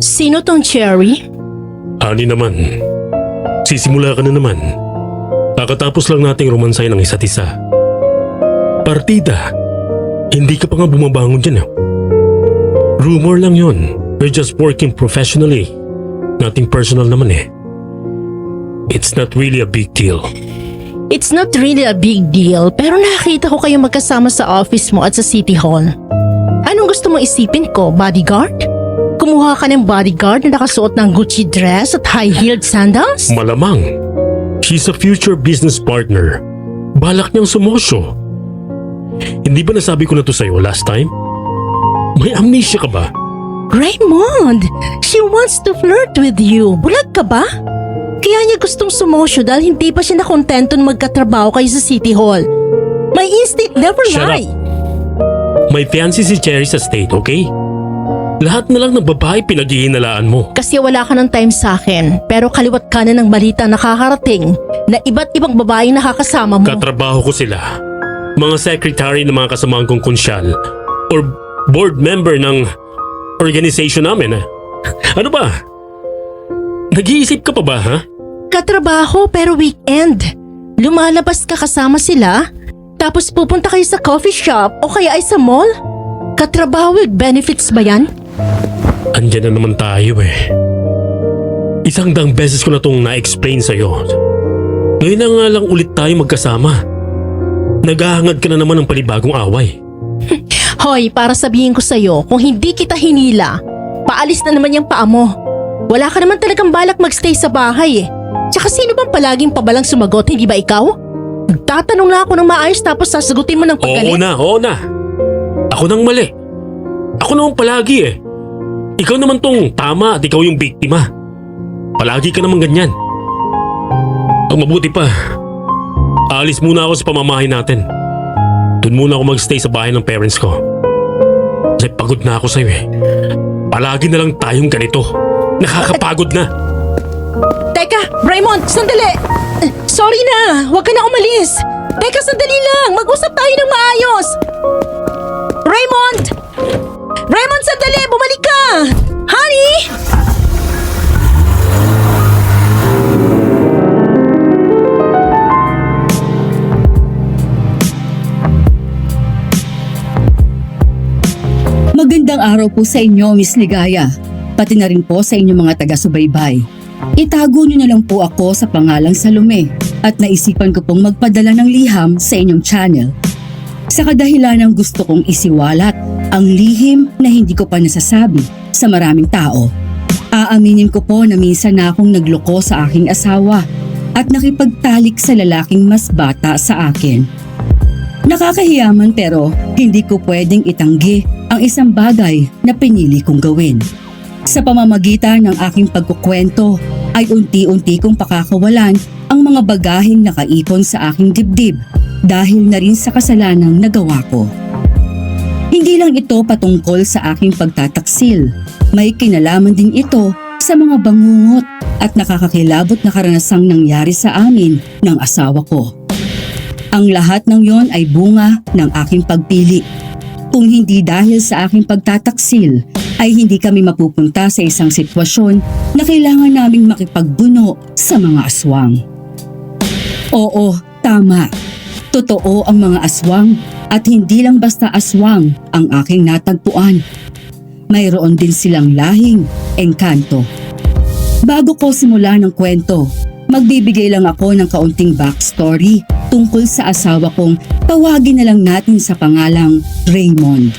Sino tong Cherry? Ani naman. Sisimula ka na naman. Kakatapos lang nating romansay ng isa't isa. Partida. Hindi ka pa nga bumabangon dyan. Rumor lang yon. We're just working professionally. Nothing personal naman eh. It's not really a big deal. It's not really a big deal pero nakita ko kayo magkasama sa office mo at sa City Hall. Anong gusto mong isipin ko, bodyguard? Kumuha ka ng bodyguard na nakasuot ng Gucci dress at high-heeled sandals? Malamang. She's a future business partner. Balak niyang sumosyo. Hindi ba nasabi ko na to sa'yo last time? May amnesia ka ba? Raymond, she wants to flirt with you. Bulag ka ba? Kaya niya gustong sumosyo dahil hindi pa siya nakontento na magkatrabaho kayo sa City Hall. My instinct never Shut lie. up. May fiancé si Cherry sa state, okay? Lahat na lang ng babae pinaghihinalaan mo. Kasi wala ka ng time sa akin, pero kaliwat ka na ng balita nakakarating na iba't ibang babae nakakasama mo. Katrabaho ko sila. Mga secretary ng mga kasamahan kong konsyal or board member ng organization namin. Ano ba? Nag-iisip ka pa ba, ha? Katrabaho pero weekend. Lumalabas ka kasama sila, tapos pupunta kayo sa coffee shop o kaya ay sa mall? Katrabaho with benefits ba yan? Andyan na naman tayo eh. 100 beses ko na itong na-explain sa'yo. Ngayon na nga lang ulit tayo magkasama. Naghahangad ka na naman ng panibagong away. Hoy, para sabihin ko sa'yo, kung hindi kita hinila, paalis na naman yung paa mo. Wala ka naman talagang balak magstay sa bahay eh. Tsaka sino bang palaging pabalang sumagot, hindi ba ikaw? Nagtatanong lang ako ng maayos tapos sasagutin mo ng paggalit. Oo na. Ako nang mali. Ako naman palagi eh. Ikaw naman tong tama at ikaw yung biktima. Palagi ka naman ganyan. Ang mabuti pa, aalis muna ako sa pamamahay natin. Doon muna ako magstay sa bahay ng parents ko. Kasi pagod na ako sa'yo eh. Palagi na lang tayong ganito. Nakakapagod na. Teka, Raymond, sandali! Sorry na, huwag ka na umalis. Teka, sandali lang, mag-usap tayo ng maayos. Raymond! Raymond, sandali, bumalik ka! Honey! Magandang araw po sa inyo, Miss Ligaya. Pati na rin po sa inyong mga taga-subaybay. Itago niyo na lang po ako sa pangalang Salome at naisipan ko pong magpadala ng liham sa inyong channel. Sa kadahilan ng gusto kong isiwalat ang lihim na hindi ko pa nasasabi sa maraming tao. Aaminin ko po na minsan na akong nagloko sa aking asawa at nakipagtalik sa lalaking mas bata sa akin. Nakakahiyaman pero hindi ko pwedeng itanggi ang isang bagay na pinili kong gawin. Sa pamamagitan ng aking pagkukwento ay unti-unti kong pakakawalan ang mga bagaheng nakaipon sa aking dibdib dahil na rin sa kasalanang nagawa ko. Hindi lang ito patungkol sa aking pagtataksil, may kinalaman din ito sa mga bangungot at nakakakilabot na karanasang nangyari sa amin ng asawa ko. Ang lahat ng yon ay bunga ng aking pagpili. Kung hindi dahil sa aking pagtataksil, ay hindi kami mapupunta sa isang sitwasyon na kailangan naming makipagbuno sa mga aswang. Oo, tama. Totoo ang mga aswang at hindi lang basta aswang ang aking natagpuan. Mayroon din silang lahing engkanto. Bago ko simula ng kwento, magbibigay lang ako ng kaunting backstory tungkol sa asawa kong tawagin na lang natin sa pangalang Raymond.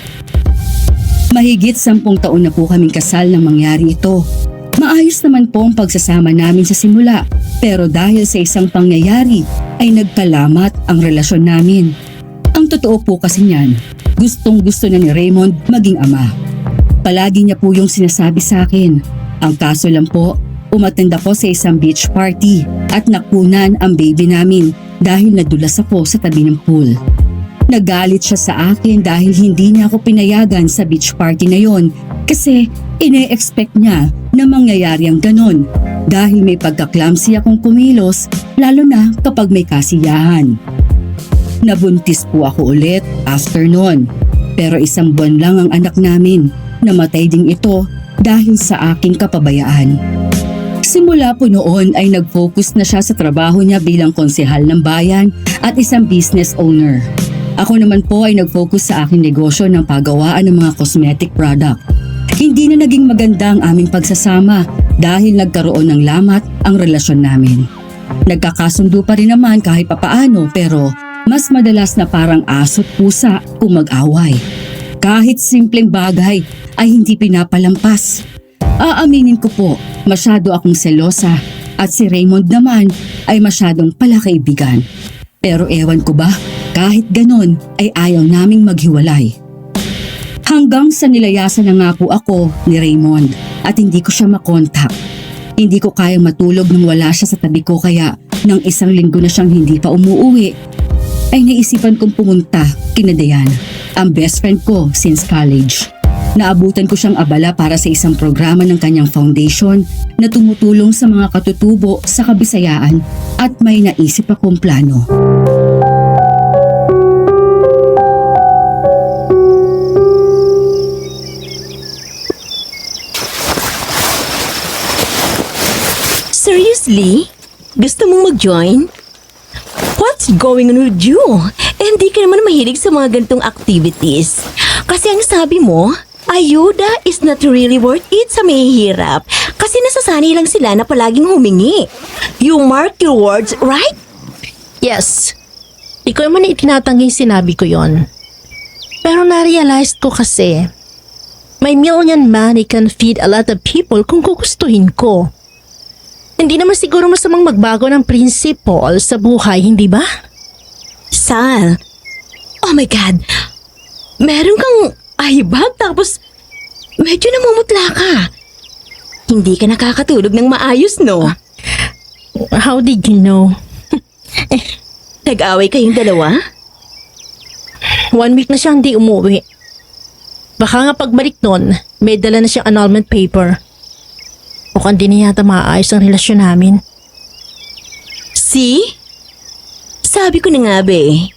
Mahigit 10 taon na po kaming kasal nang mangyari ito. Maayos naman po ang pagsasama namin sa simula, pero dahil sa isang pangyayari ay nagkalamat ang relasyon namin. Ang totoo po kasi niyan, gustong gusto na ni Raymond maging ama. Palagi niya po yung sinasabi sa akin. Ang kaso lang po, umattend ako sa isang beach party at nakunan ang baby namin dahil nadulas ako sa tabi ng pool. Nagalit siya sa akin dahil hindi niya ako pinayagan sa beach party na yon kasi ine-expect niya na mangyayari ang ganon dahil may pagka-clumsy akong kumilos lalo na kapag may kasiyahan. Nabuntis po ako ulit after nun pero 1 buwan lang ang anak namin. Namatay din ito dahil sa aking kapabayaan. Simula po noon ay nag-focus na siya sa trabaho niya bilang konsehal ng bayan at isang business owner. Ako naman po ay nag-focus sa aking negosyo ng paggawaan ng mga cosmetic product. Hindi na naging maganda ang aming pagsasama dahil nagkaroon ng lamat ang relasyon namin. Nagkakasundo pa rin naman kahit papaano pero mas madalas na parang aso't pusa kung mag-away. Kahit simpleng bagay ay hindi pinapalampas. Aaminin ko po, masyado akong selosa at si Raymond naman ay masyadong palakaibigan. Pero ewan ko ba, kahit ganon ay ayaw naming maghiwalay. Hanggang sa nilayasan na nga po ako ni Raymond at hindi ko siya makontak. Hindi ko kayang matulog nang wala siya sa tabi ko kaya nang 1 linggo na siyang hindi pa umuuwi ay naisipan kong pumunta kina Diana, ang best friend ko since college. Naabutan ko siyang abala para sa isang programa ng kanyang foundation na tumutulong sa mga katutubo sa Kabisayaan at may naisip akong plano. Seriously? Gusto mong mag-join? What's going on with you? Hindi ka naman mahilig sa mga ganitong activities. Kasi ang sabi mo, ayuda is not really worth it sa mahihirap. Kasi nasasanay lang sila na palaging humingi. You mark your words, right? Yes. Ikaw naman itinatanggi sinabi ko yon. Pero na-realize ko kasi, may million money can feed a lot of people kung gugustuhin ko. Hindi naman siguro masamang magbago ng principle sa buhay, hindi ba? Sal, oh my God. Meron kang eyebag tapos medyo namumutla ka. Hindi ka nakakatulog ng maayos, no? How did you know? Nag-away kayong dalawa? 1 week na siya hindi umuwi. Baka nga pagbalik nun, may dala na siyang annulment paper. Mukhang di na yata maayos ang relasyon namin. See? Sabi ko na nga be,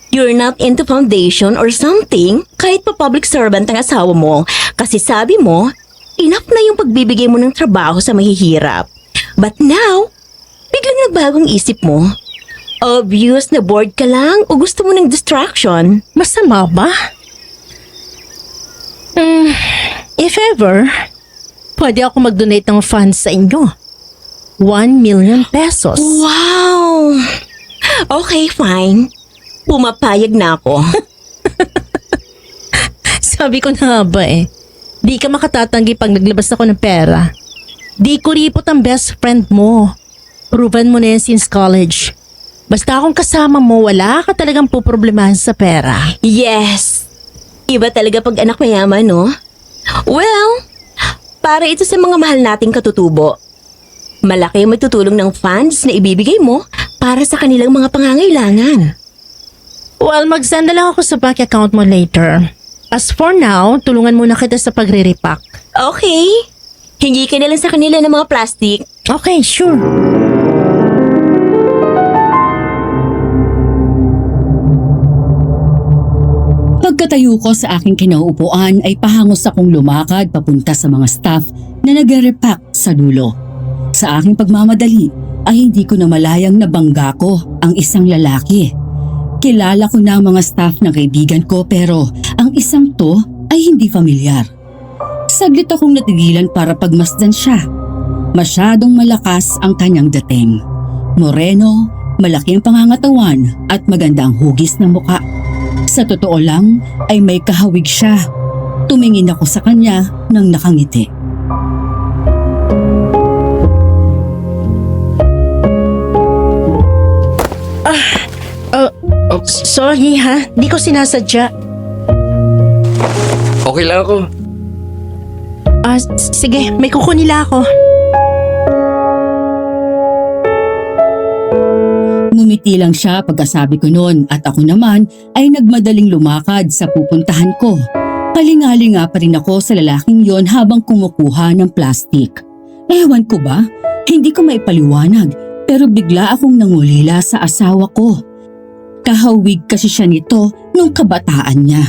you're not into foundation or something kahit pa public servant ang asawa mo kasi sabi mo, enough na yung pagbibigay mo ng trabaho sa mahihirap. But now, biglang nagbagong isip mo. Obvious na bored ka lang o gusto mo ng distraction. Masama ba? If ever, pwede ako mag-donate ng funds sa inyo. 1 million pesos. Wow! Okay, fine. Pumapayag na ako. Sabi ko na nga ba di ka makatatanggi pag naglabas ako ng pera. Di ko ripot ang best friend mo. Proven mo na yan since college. Basta akong kasama mo, wala ka talagang puproblemahan sa pera. Yes! Iba talaga pag anak mayaman, no? Well, para ito sa mga mahal nating katutubo. Malaki ang magtutulong ng funds na ibibigay mo para sa kanilang mga pangangailangan. Well, mag-send na lang ako sa bank account mo later. As for now, tulungan muna kita sa pagre-repack. Okay. Hingi ka na lang sa kanila ng mga plastic. Okay, sure. Pagkatayo ko sa aking kinauupuan ay pahangos akong lumakad papunta sa mga staff na nagre-repack sa dulo. Sa aking pagmamadali ay hindi ko na malayang nabangga ko ang isang lalaki. Kilala ko na ang mga staff na kaibigan ko pero ang isang to ay hindi familiar. Saglit akong natigilan para pagmasdan siya. Masyadong malakas ang kanyang dating. Moreno, malaki ang pangangatawan at maganda ang hugis ng muka. Sa totoo lang ay may kahawig siya. Tumingin ako sa kanya nang nakangiti. Sorry ha, di ko sinasadya. Okay lang ako. Sige, may kuko nila ako. Ngumiti lang siya pagkasabi ko noon at ako naman ay nagmadaling lumakad sa pupuntahan ko. Palingalinga pa rin ako sa lalaking yon habang kumukuha ng plastic. Ewan ko ba? Hindi ko maipaliwanag pero bigla akong nangulila sa asawa ko. Kahawig kasi siya nito nung kabataan niya.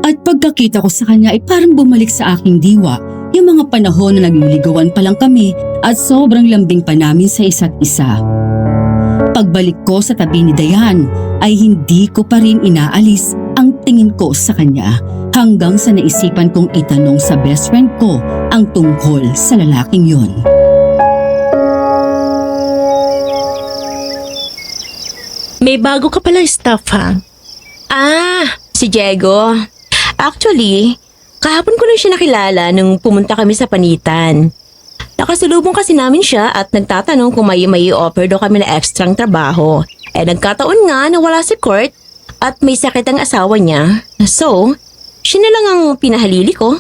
At pagkakita ko sa kanya ay parang bumalik sa aking diwa Yung mga panahon na nagliligawan pa lang kami at sobrang lambing pa namin sa isa't isa. Pagbalik ko sa tabi ni Dayan ay hindi ko pa rin inaalis ang tingin ko sa kanya hanggang sa naisipan kong itanong sa best friend ko ang tungkol sa lalaking yon. May bago ka palang staff ha? Si Diego. Actually, kahapon ko lang siya nakilala nung pumunta kami sa Panitan. Nakasalubong kasi namin siya at nagtatanong kung may offer daw kami na ekstrang trabaho. Nagkataon nga na wala si Kurt at may sakit ang asawa niya. So, siya na lang ang pinahalili ko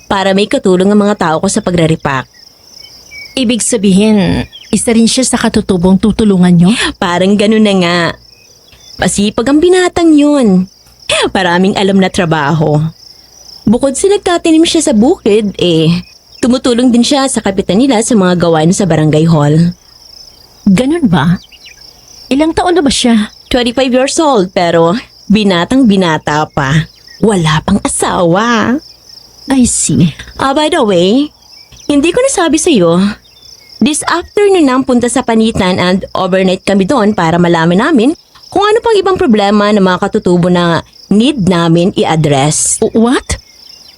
para may katulong ang mga tao ko sa pagre-repack. Ibig sabihin, isa rin siya sa katutubong tutulungan nyo? Parang ganun na nga. Masipag ang binatang yun. Maraming alam na trabaho. Bukod sa nagtatanim siya sa bukid, tumutulong din siya sa kapitan nila sa mga gawain sa barangay hall. Ganun ba? Ilang taon na ba siya? 25 years old pero binatang binata pa. Wala pang asawa. I see. By the way, hindi ko nasabi sa'yo. This afternoon nang punta sa Panitan and overnight kami doon para malaman namin kung ano pang ibang problema ng mga katutubo na need namin i-address. What?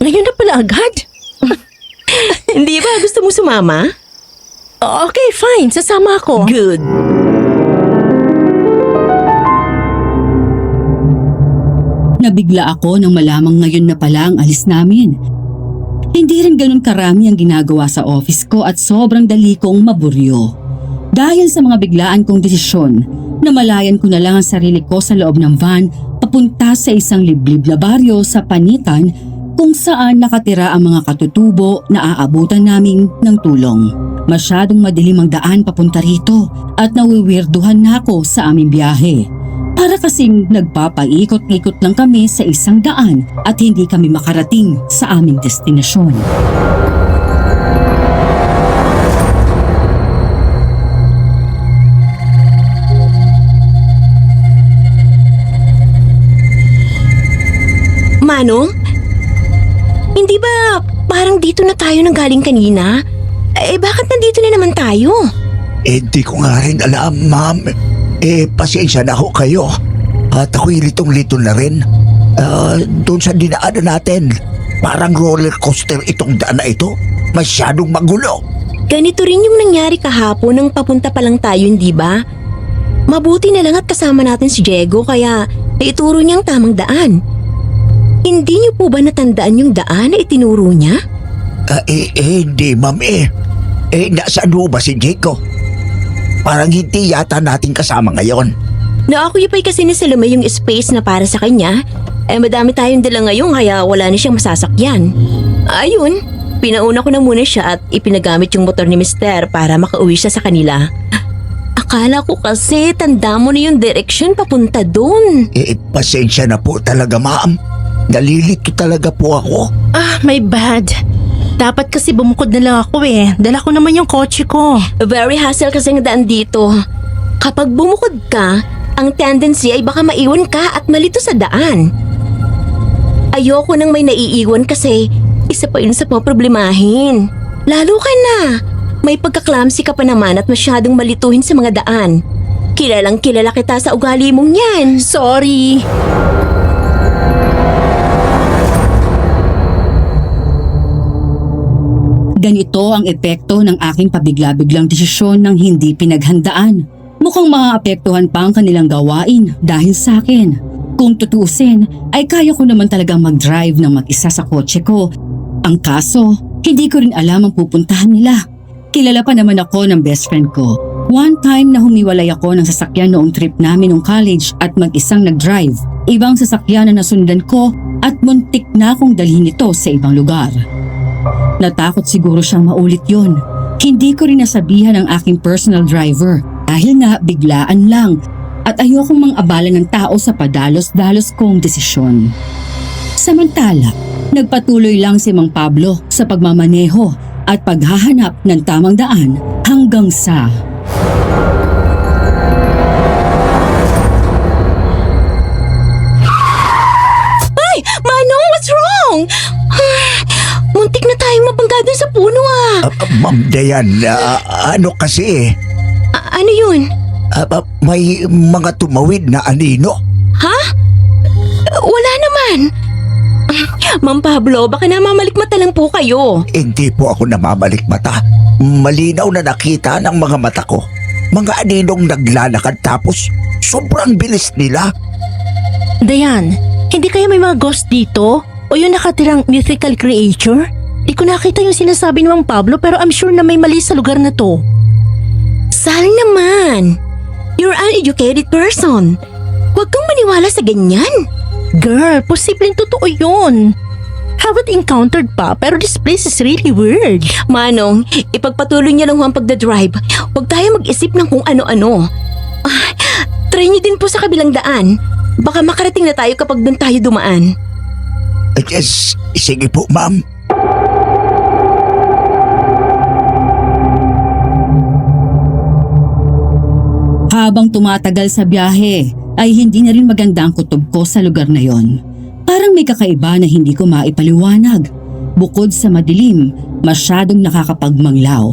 Ngayon na pala agad? Hindi ba gusto mo sumama? Okay, fine. Sasama ako. Good. Nabigla ako nang malamang ngayon na pala ang alis namin. Hindi rin ganun karami ang ginagawa sa office ko at sobrang dali kong maburyo. Dahil sa mga biglaan kong desisyon, namalayan ko na lang ang sarili ko sa loob ng van papunta sa isang liblib na baryo sa Panitan kung saan nakatira ang mga katutubo na aabutan namin ng tulong. Masyadong madilim ang daan papunta rito at nawiwirduhan na ako sa aming biyahe. Para kasing nagpapaikot-ikot lang kami sa isang daan at hindi kami makarating sa aming destinasyon. Manong? Hindi ba parang dito na tayo nang galing kanina? Bakit nandito na naman tayo? Hindi ko nga rin alam, ma'am. Pasensya na ho kayo. At ako'y litong-lito na rin. Doon sa dinaanan natin, parang roller coaster itong daan na ito. Masyadong magulo. Ganito rin yung nangyari kahapon nang papunta pa lang tayo, hindi ba? Mabuti na lang at kasama natin si Diego kaya naituro niya ang tamang daan. Hindi niyo po ba natandaan yung daan na itinuro niya? Hindi, ma'am. Nasaan ho ba si Jaco? Parang hindi yata natin kasama ngayon. Na-occupy kasi ni Salome yung space na para sa kanya. Madami tayong dala ngayon kaya wala na siyang masasakyan. Ayun, pinauna ko na muna siya at ipinagamit yung motor ni Mister para makauwi siya sa kanila. Akala ko kasi tanda mo na yung direksyon papunta doon. Pasensya na po talaga, ma'am. Nalilito talaga po ako. My bad. Dapat kasi bumukod na lang ako Dala ko naman yung kotse ko. Very hassle kasi ng daan dito. Kapag bumukod ka, ang tendency ay baka maiwan ka at malito sa daan. Ayoko nang may naiiwan kasi isa pa yun sa problemahin. Lalo ka na. May pagka-clumsy ka pa naman at masyadong malituhin sa mga daan. Kilalang kilala kita sa ugali mong yan. Sorry. Ganito ang epekto ng aking pabigla-biglang desisyon ng hindi pinaghandaan. Mukhang maaapektuhan pa ang kanilang gawain dahil sa akin. Kung tutuusin, ay kaya ko naman talagang mag-drive ng mag-isa sa kotse ko. Ang kaso, hindi ko rin alam ang pupuntahan nila. Kilala pa naman ako ng best friend ko. One time na humiwalay ako ng sasakyan noong trip namin noong college at mag-isang nag-drive. Ibang sasakyan na nasundan ko at muntik na akong dalhin ito sa ibang lugar. Natakot siguro siyang maulit yon. Hindi ko rin nasabihan ang aking personal driver dahil nga biglaan lang at ayokong mang-abala ng tao sa padalos-dalos kong desisyon. Samantala, nagpatuloy lang si Mang Pablo sa pagmamaneho at paghahanap ng tamang daan hanggang sa... Ay! Manong, what's wrong? Muntik na tayong mabangga dun sa Ma'am Dayan, ano kasi Ano yun? may mga tumawid na anino. Ha? Wala naman. Ma'am Pablo, baka namamalikmata lang po kayo. Hindi po ako namamalik mata. Malinaw na nakita ng mga mata ko. Mga aninong naglalakad tapos sobrang bilis nila. Dayan, hindi kaya may mga ghost dito? O yung nakatirang mythical creature? Di ko nakita yung sinasabi ni Mang Pablo pero I'm sure na may mali sa lugar na to. Sal naman. You're an educated person. Huwag kang maniwala sa ganyan. Girl, posibleng totoo yun. Haven't encountered pa pero this place is really weird. Manong, ipagpatuloy niyo lang ho ang pagdadrive. Huwag tayo mag-isip ng kung ano-ano. Try niyo din po sa kabilang daan. Baka makarating na tayo kapag doon tayo dumaan. Yes, sige po ma'am. Habang tumatagal sa biyahe, ay hindi na rin maganda ang kutob ko sa lugar na yon. Parang may kakaiba na hindi ko maipaliwanag. Bukod sa madilim, masyadong nakakapagmanglaw.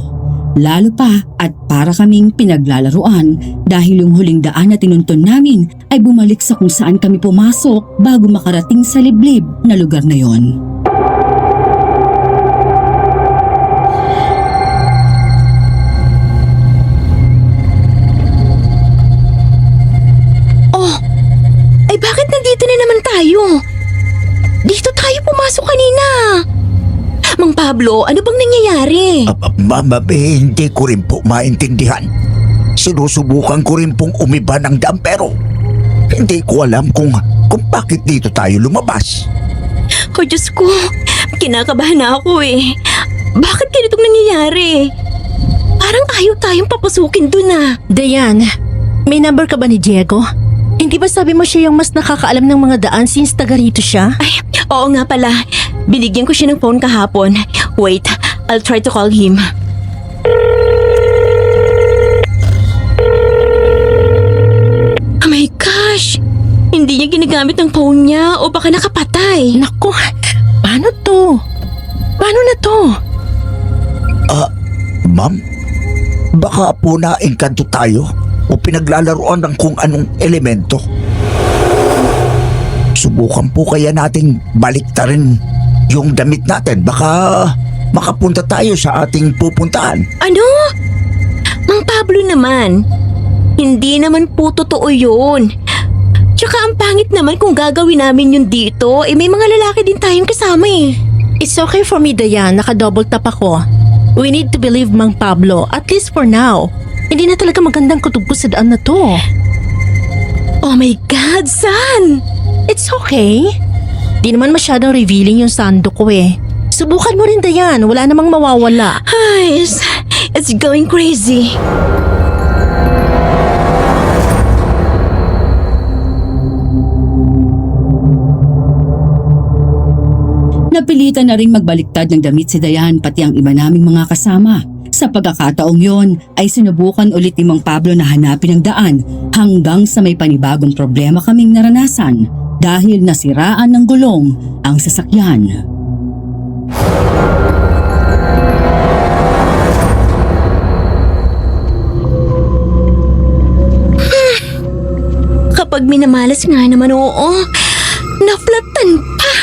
Lalo pa at para kaming pinaglalaruan dahil yung huling daan na tinuntun namin ay bumalik sa kung saan kami pumasok bago makarating sa liblib na lugar na yon. Ay bakit nandito na naman tayo? Dito tayo pumasok kanina. Mang Pablo, ano bang nangyayari? Ma'am, hindi ko rin po maintindihan. Sinusubukan ko rin pong umiba ng dam pero hindi ko alam kung bakit dito tayo lumabas. Oh Diyos ko, kinakabahan na ako eh. Bakit ganitong nangyayari? Parang ayaw tayong papasukin dun ah. Dayan, may number ka ba ni Diego? Hindi ba sabi mo siya yung mas nakakaalam ng mga daan since taga rito siya? Ay, oo nga pala. Binigyan ko siya ng phone kahapon. Wait, I'll try to call him. Oh my gosh! Hindi niya ginagamit ang phone niya o baka nakapatay. Naku, paano to? Paano na to? Ma'am, baka po naengkanto tayo o pinaglalaroan ng kung anong elemento. Subukan po kaya nating baliktarin yung damit natin. Baka makapunta tayo sa ating pupuntahan. Ano? Mang Pablo naman. Hindi naman po totoo yun. Tsaka ang pangit naman kung gagawin namin yun dito. Eh may mga lalaki din tayong kasama eh. It's okay for me, Dayan. Naka-double tap ako. We need to believe Mang Pablo, at least for now. Hindi na talaga magandang kutob ko sa daan na to. Oh my God, San! It's okay. Di naman masyadong revealing yung sando ko eh. Subukan mo rin, Dayan. Wala namang mawawala. Ay, it's going crazy. Napilitan na ring magbaliktad ng damit si Dayan pati ang iba naming mga kasama. Sa pagkakataong yon ay sinubukan ulit ni Mang Pablo na hanapin ang daan hanggang sa may panibagong problema kaming naranasan dahil nasiraan ng gulong ang sasakyan. Kapag minamalas nga naman oo, naflatan pa.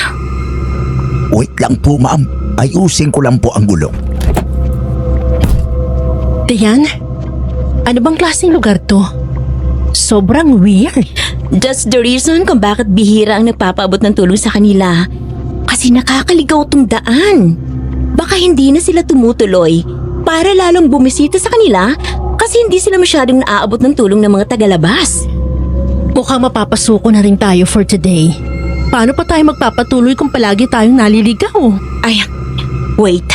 Wait lang po ma'am, ayusin ko lang po ang gulong. Dayan, ano bang klaseng lugar to? Sobrang weird. That's the reason kung bakit bihira ang nagpapaabot ng tulong sa kanila. Kasi nakakaligaw tong daan. Baka hindi na sila tumutuloy para lalong bumisita sa kanila kasi hindi sila masyadong naaabot ng tulong ng mga tagalabas. Mukhang mapapasuko na rin tayo for today. Paano pa tayo magpapatuloy kung palagi tayong naliligaw? Ay, wait.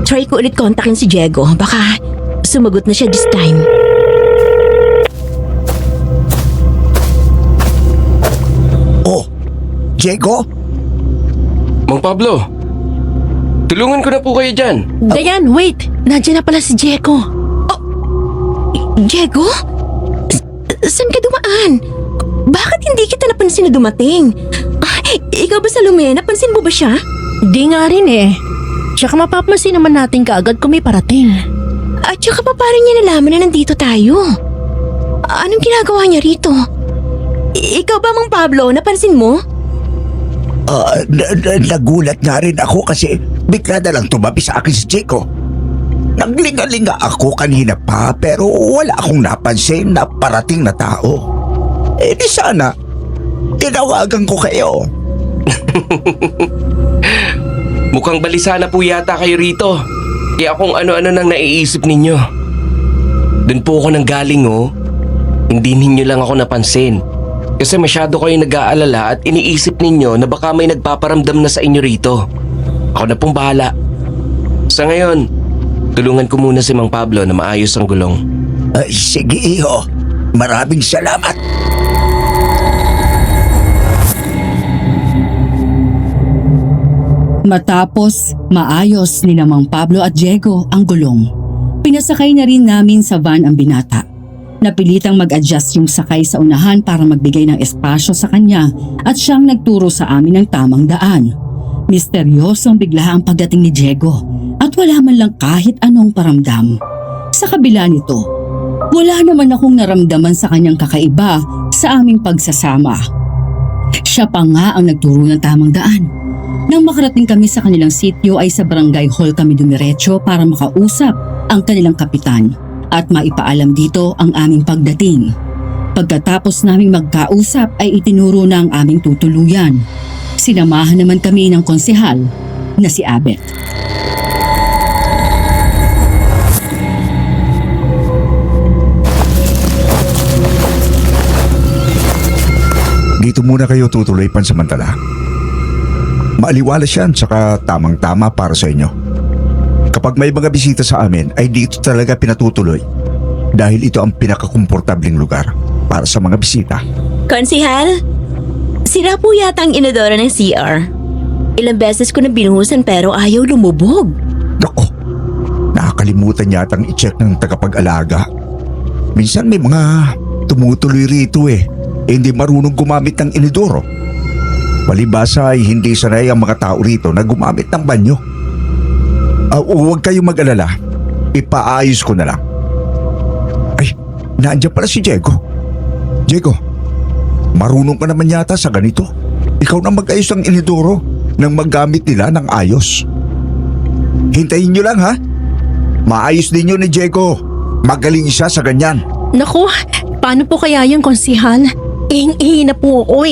Try ko ulit kontakin si Diego. Baka sumagot na siya this time. Oh, Diego? Mang Pablo, tulungan ko na po kayo dyan. Dayan, wait! Nandiyan na pala si Diego. Diego? Saan ka dumaan? Bakit hindi kita napansin na dumating? Ikaw ba Salome? Napansin mo ba siya? Di nga rin eh. Tsaka mapapansin naman natin kaagad kung may parating. At saka pa paano niya nalaman na nandito tayo? Anong ginagawa niya rito? Ikaw ba, Mang Pablo? Napansin mo? Nagulat nga rin ako kasi bigla na lang tumabi sa akin si Chico. Naglinga-linga ako kanina pa pero wala akong napansin na parating na tao. Di sana, tinawagan ko kayo. Mukhang balisa na po yata kayo rito. Kaya kung ano-ano nang naiisip ninyo. Doon po ako nanggaling Hindi ninyo lang ako napansin. Kasi masyado kayo nag-aalala at iniisip ninyo na baka may nagpaparamdam na sa inyo rito. Ako na pong bahala. Sa ngayon, tulungan ko muna si Mang Pablo na maayos ang gulong. Sige iho, maraming salamat. Matapos maayos ni Mang Pablo at Diego ang gulong, pinasakay na rin namin sa van ang binata. Napilitang mag-adjust yung sakay sa unahan para magbigay ng espasyo sa kanya at siyang nagturo sa amin ng tamang daan. Misteryoso ang bigla ang pagdating ni Diego at wala man lang kahit anong paramdam. Sa kabila nito, wala naman akong naramdaman sa kanyang kakaiba sa aming pagsasama. Siya pa nga ang nagturo ng tamang daan. Nang makarating kami sa kanilang sitio ay sa barangay hall kami dumiretso para makausap ang kanilang kapitan at maipaalam dito ang aming pagdating. Pagkatapos naming magkausap ay itinuro na ang aming tutuluyan. Sinamahan naman kami ng konsehal na si Abet. Dito muna kayo tutuloy pansamantala. Maaliwalas yan saka tamang-tama para sa inyo. Kapag may mga bisita sa amin ay dito talaga pinatutuloy dahil ito ang pinakakomportabling lugar para sa mga bisita. Konsihal, sira po yata ang inodoro ng CR. Ilang beses ko na binuhusan pero ayaw lumubog. Nako, nakakalimutan yatang i-check ng tagapag-alaga. Minsan may mga tumutuloy rito hindi marunong gumamit ng inodoro. Palibasa ay hindi sanay ang mga tao rito na gumamit ng banyo. Huwag kayong mag-alala. Ipaayos ko na lang. Ay, nandiyan pala si Diego. Diego, marunong ka naman yata sa ganito. Ikaw na mag-ayos ng inidoro nang maggamit nila ng ayos. Hintayin nyo lang ha. Maayos din yun ni Diego. Magaling siya sa ganyan. Naku, paano po kaya yung konsihal? Ihing-ihi na po ako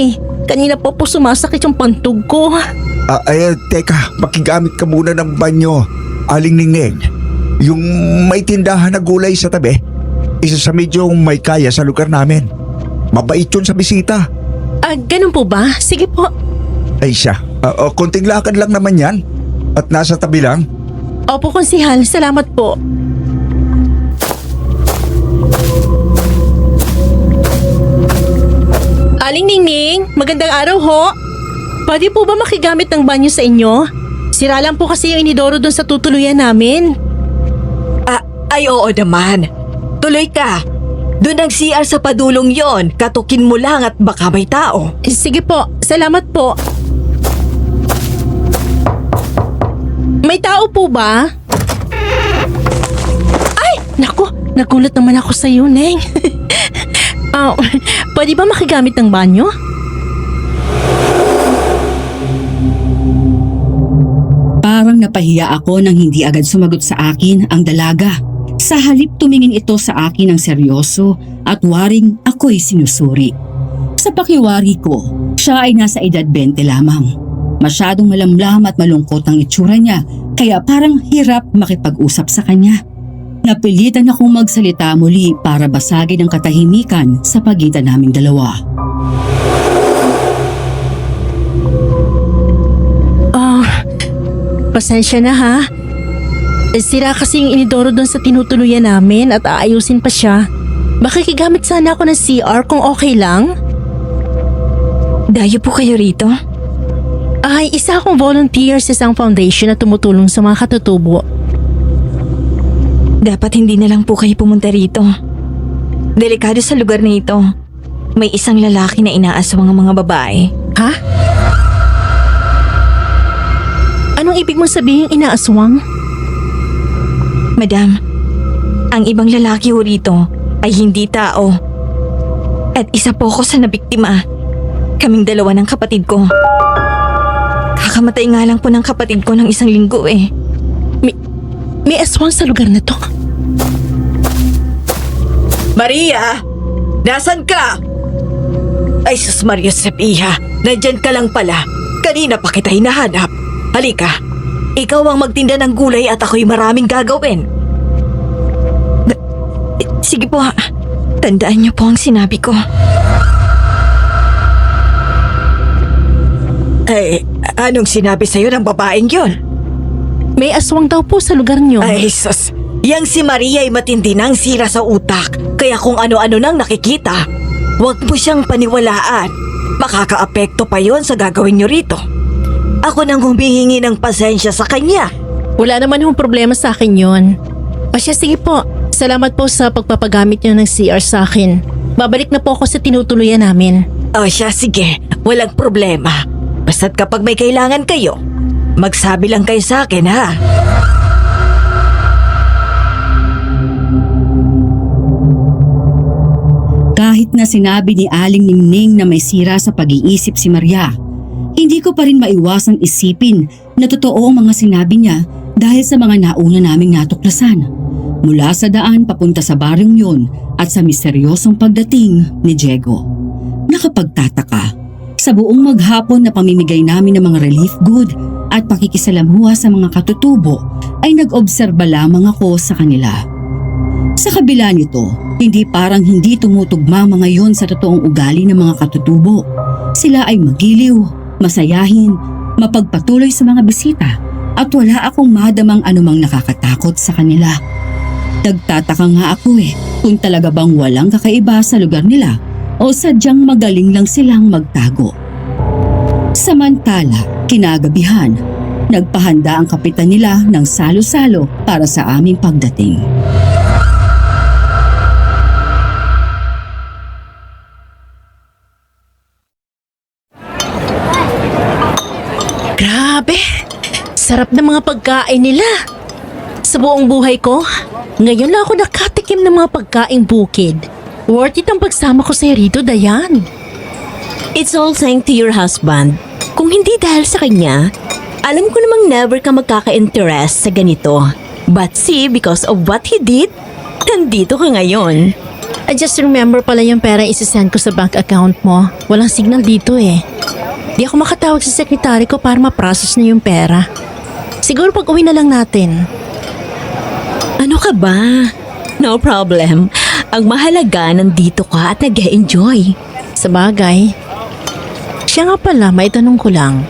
Kanina po sumasakit yung pantog ko. Teka, makigamit ka muna ng banyo. Aling Ningning, yung may tindahan na gulay sa tabi, isa sa medyo may kaya sa lugar namin. Mabait yun sa bisita. Ganun po ba? Sige po. Ay siya, konting lakad lang naman yan. At nasa tabi lang. Opo, konsihal. Salamat po. Aling Ningning, magandang araw ho. Pwede po ba makigamit ng banyo sa inyo? Sira lang po kasi yung inidoro doon sa tutuluyan namin. Ay oo naman. Tuloy ka. Doon ang CR sa padulong yon. Katukin mo lang at baka may tao. Sige po, salamat po. May tao po ba? Ay, naku, nagulat naman ako sa iyo, Neng. Pwede ba makigamit ng banyo? Parang napahiya ako nang hindi agad sumagot sa akin ang dalaga. Sa halip tumingin ito sa akin ng seryoso at waring ako'y sinusuri. Sa pakiwari ko, siya ay nasa edad 20 lamang. Masyadong malamlam at malungkot ang itsura niya kaya parang hirap makipag-usap sa kanya. Napilitan akong magsalita muli para basagin ang katahimikan sa pagitan naming dalawa. Pasensya na ha. Sira kasi yung inidoro doon sa tinutuluyan namin at aayusin pa siya. Makikigamit sana ako ng CR kung okay lang. Dayo po kayo rito? Ay, isa akong volunteer sa isang foundation na tumutulong sa mga katutubo. Dapat hindi na lang po kayo pumunta rito. Delikado sa lugar na ito. May isang lalaki na inaaswang ang mga babae. Ha? Anong ibig mong sabihin inaaswang? Madam, ang ibang lalaki ho rito ay hindi tao. At isa po ako sa nabiktima. Kaming dalawa ng kapatid ko. Kakamatay nga lang po ng kapatid ko ng 1 linggo eh. May aswang sa lugar na to. Maria! Nasaan ka? Ay sus Maria Sepia, nandyan ka lang pala. Kanina pa kita hinahanap. Halika, ikaw ang magtinda ng gulay at ako'y maraming gagawin. Sige po, tandaan niyo po ang sinabi ko. Ay, anong sinabi sa'yo ng babaeng yon? May aswang daw po sa lugar niyo. Ay sus, yang si Maria ay matindi nang sira sa utak. Kaya kung ano-ano nang nakikita, huwag mo siyang paniwalaan. Makakaapekto pa yon sa gagawin niyo rito. Ako nang humihingi ng pasensya sa kanya. Wala naman hong problema sa akin yon. O siya, sige po. Salamat po sa pagpapagamit niyo ng CR sa akin. Babalik na po ako sa tinutuluyan namin. O siya, sige. Walang problema. Basta't kapag may kailangan kayo, magsabi lang kayo sa akin, ha? Kahit na sinabi ni Aling Ningning na may sira sa pag-iisip si Maria, hindi ko pa rin maiwasang isipin na totoo ang mga sinabi niya dahil sa mga nauna naming natuklasan. Mula sa daan papunta sa baryong yun at sa misteryosong pagdating ni Diego. Nakapagtataka, sa buong maghapon na pamimigay namin ng mga relief good at pakikisalamuha sa mga katutubo ay nag-obserba lamang ako sa kanila. Sa kabila nito, hindi tumutugma mga yon sa totoong ugali ng mga katutubo. Sila ay magiliw, masayahin, mapagpatuloy sa mga bisita at wala akong madamang anumang nakakatakot sa kanila. Nagtataka nga ako kung talaga bang walang kakaiba sa lugar nila o sadyang magaling lang silang magtago. Samantala, kinagabihan, nagpahanda ang kapitan nila ng salo-salo para sa aming pagdating. Grabe! Sarap ng mga pagkain nila. Sa buong buhay ko, ngayon lang ako nakatikim ng mga pagkaing bukid. Worth it ang pagsama ko sa rito, Dayan. It's all thanks to your husband. Kung hindi dahil sa kanya, alam ko namang never ka magkaka-interest sa ganito. But see, because of what he did, nandito ka ngayon. I just remember pala yung pera isasend ko sa bank account mo. Walang signal dito Di ako makatawag sa sekretary ko para ma-process na yung pera. Siguro pag uwi na lang natin. Ano ka ba? No problem. Ang mahalaga, nandito ka at nag-enjoy. Sa bagay. Siya nga pala, may tanong ko lang.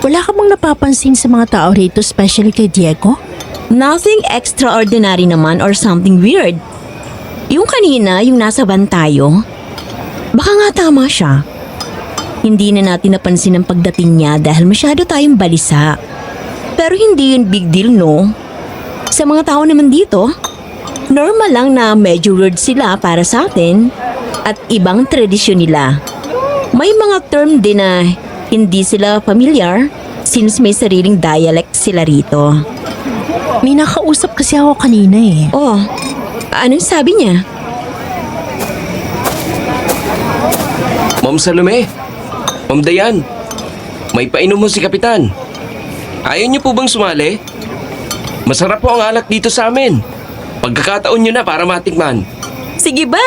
Wala ka bang napapansin sa mga tao rito, especially kay Diego? Nothing extraordinary naman or something weird. Yung kanina, yung nasa van tayo, baka nga tama siya. Hindi na natin napansin ang pagdating niya dahil masyado tayong balisa. Pero hindi yun big deal, no? Sa mga tao naman dito, normal lang na medyo weird sila para sa atin at ibang tradisyon nila. May mga term din na hindi sila familiar since may sariling dialect sila rito. May nakausap kasi ako kanina Oh, anong sabi niya? Ma'am Salome, Ma'am Dayan, may painom mo si Kapitan. Ayaw niyo po bang sumali? Masarap po ang alak dito sa amin. Pagkakataon niyo na para matikman. Sige ba?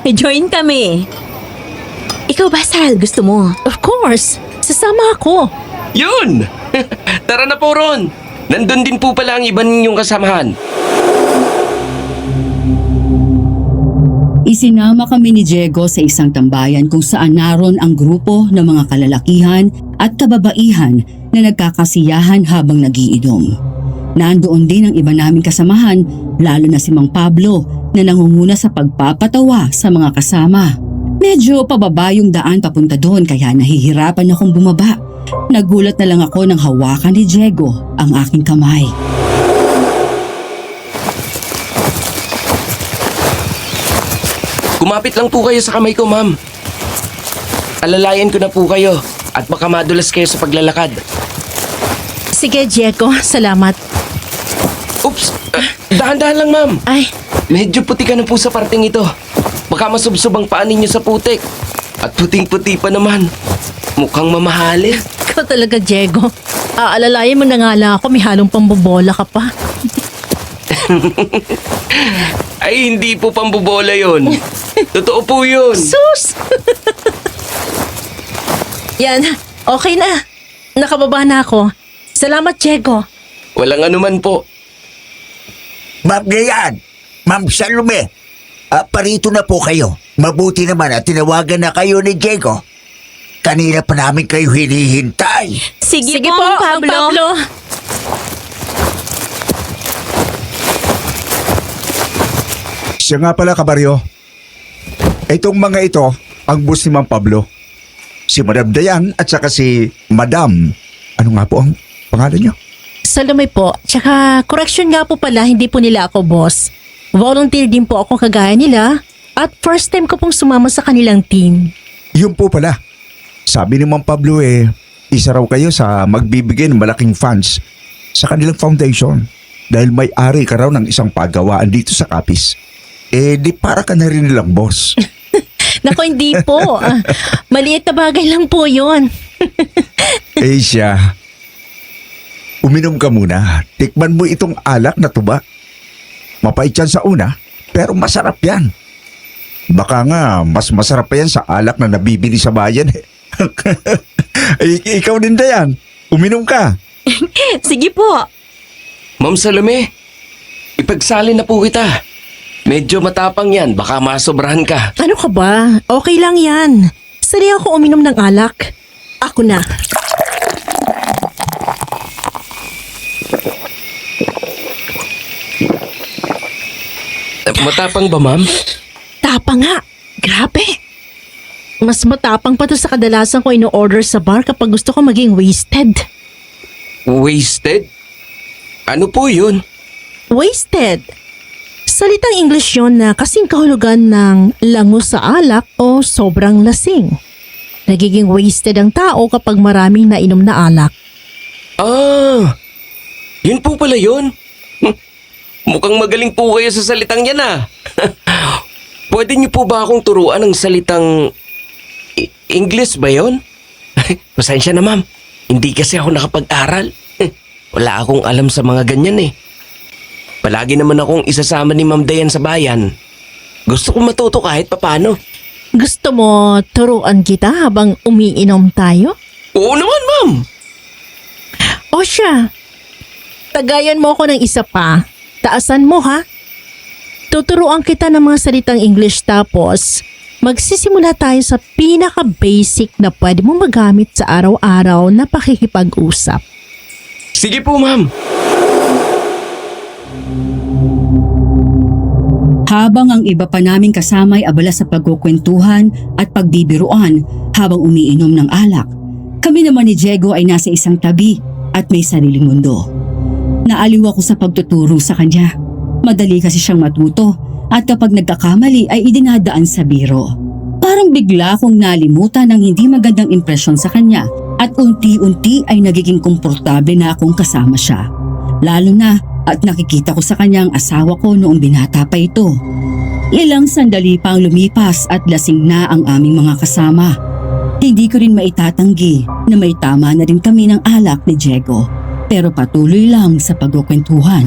Join kami. Ikaw ba, Sal? Gusto mo? Of course! Sasama ako! Yun! Tara na po Ron. Nandun din po pala ang iba ninyong kasamahan. Isinama kami ni Diego sa isang tambayan kung saan naroon ang grupo ng mga kalalakihan at kababaihan na nagkakasiyahan habang nagiinom. Nandoon din ang iba naming kasamahan, lalo na si Mang Pablo na nangunguna sa pagpapatawa sa mga kasama. Medyo pababa yung daan papunta doon kaya nahihirapan akong bumaba. Nagulat na lang ako nang hawakan ni Diego ang aking kamay. Kumapit lang po kayo sa kamay ko, ma'am. Alalayan ko na po kayo at baka madulas kayo sa paglalakad. Sige, Diego. Salamat. Oops! Dahan-dahan lang, ma'am. Ay, Medyo puti ka na po sa parting ito. Baka masubsob ang paa ninyo sa putik. At puting-puti pa naman. Mukhang mamahalin. ikaw talaga, Diego. Aalalayan mo na nga lang ako, may halong pambobola ka pa. Ay, hindi po pambobola yon. Totoo po yun. Sus! Yan, okay na. Nakababa na ako. Salamat, Diego. Walang anuman po. Ma'am Gayan, Ma'am Salome, parito na po kayo. Mabuti naman at tinawagan na kayo ni Diego. Kanina pa namin kayo hinihintay. Sige, po, Mang Pablo. Siya nga pala, kabaryo. Itong mga ito, ang boss ni Mang Pablo. Si Madam Dayan at saka si Madam. Ano nga po ang pangalan niyo? Salome po. Tsaka, correction nga po pala, hindi po nila ako boss. Volunteer din po ako kagaya nila at first time ko pong sumama sa kanilang team. Yun po pala. Sabi ni Mang Pablo isa raw kayo sa magbibigay ng malaking funds sa kanilang foundation dahil may-ari ka raw ng isang pagawaan dito sa Capiz. Di para ka na rin nilang boss. Nako, hindi po. Maliit na bagay lang po yun. Siya. Uminom ka muna. Tikman mo itong alak na tuba. Mapait yan sa una, pero masarap yan. Baka nga, mas masarap pa yan sa alak na nabibili sa bayan Ikaw din, Dayan. Uminom ka. Sige po. Ma'am Salome, ipagsali na po kita. Medyo matapang yan, baka masobrahan ka. Ano ka ba? Okay lang yan. Sanay ako uminom ng alak. Ako na. Matapang ba, ma'am? Tapang nga. Grabe. Mas matapang pa to sa kadalasan ko ino-order sa bar kapag gusto ko maging wasted. Wasted? Ano po yun? Wasted. Salitang English yon na kasing kahulugan ng lango sa alak o sobrang lasing. Nagiging wasted ang tao kapag maraming nainom na alak. Ah, yun po pala yun. Mukhang magaling po kayo sa salitang yan ah. Pwede niyo po ba akong turuan ng salitang English ba yun? Pasensya na, ma'am. Hindi kasi ako nakapag-aral. Wala akong alam sa mga ganyan eh. Palagi naman akong isasama ni Ma'am Dayan sa bayan. Gusto kong matuto kahit papano. Gusto mo turuan kita habang umiinom tayo? Oo naman, ma'am. O siya, tagayan mo ako ng isa pa. Taasan mo ha. Tuturuan kita ng mga salitang English tapos magsisimula tayo sa pinaka-basic na pwede mong magamit sa araw-araw na pakikipag-usap. Sige po, ma'am. Habang ang iba pa naming kasama ay abala sa pagkukwentuhan at pagbibiruan habang umiinom ng alak, kami naman ni Diego ay nasa isang tabi at may sariling mundo. Naaliw ako sa pagtuturo sa kanya. Madali kasi siyang matuto at kapag nagkakamali ay idinadaan sa biro. Parang bigla akong nalimutan ng hindi magandang impresyon sa kanya at unti-unti ay nagiging komportable na akong kasama siya. Lalo na at nakikita ko sa kanya ang asawa ko noong binata pa ito. Ilang sandali pang lumipas at lasing na ang aming mga kasama. Hindi ko rin maitatanggi na may tama na rin kami ng alak ni Diego. Pero patuloy lang sa pagkukwentuhan.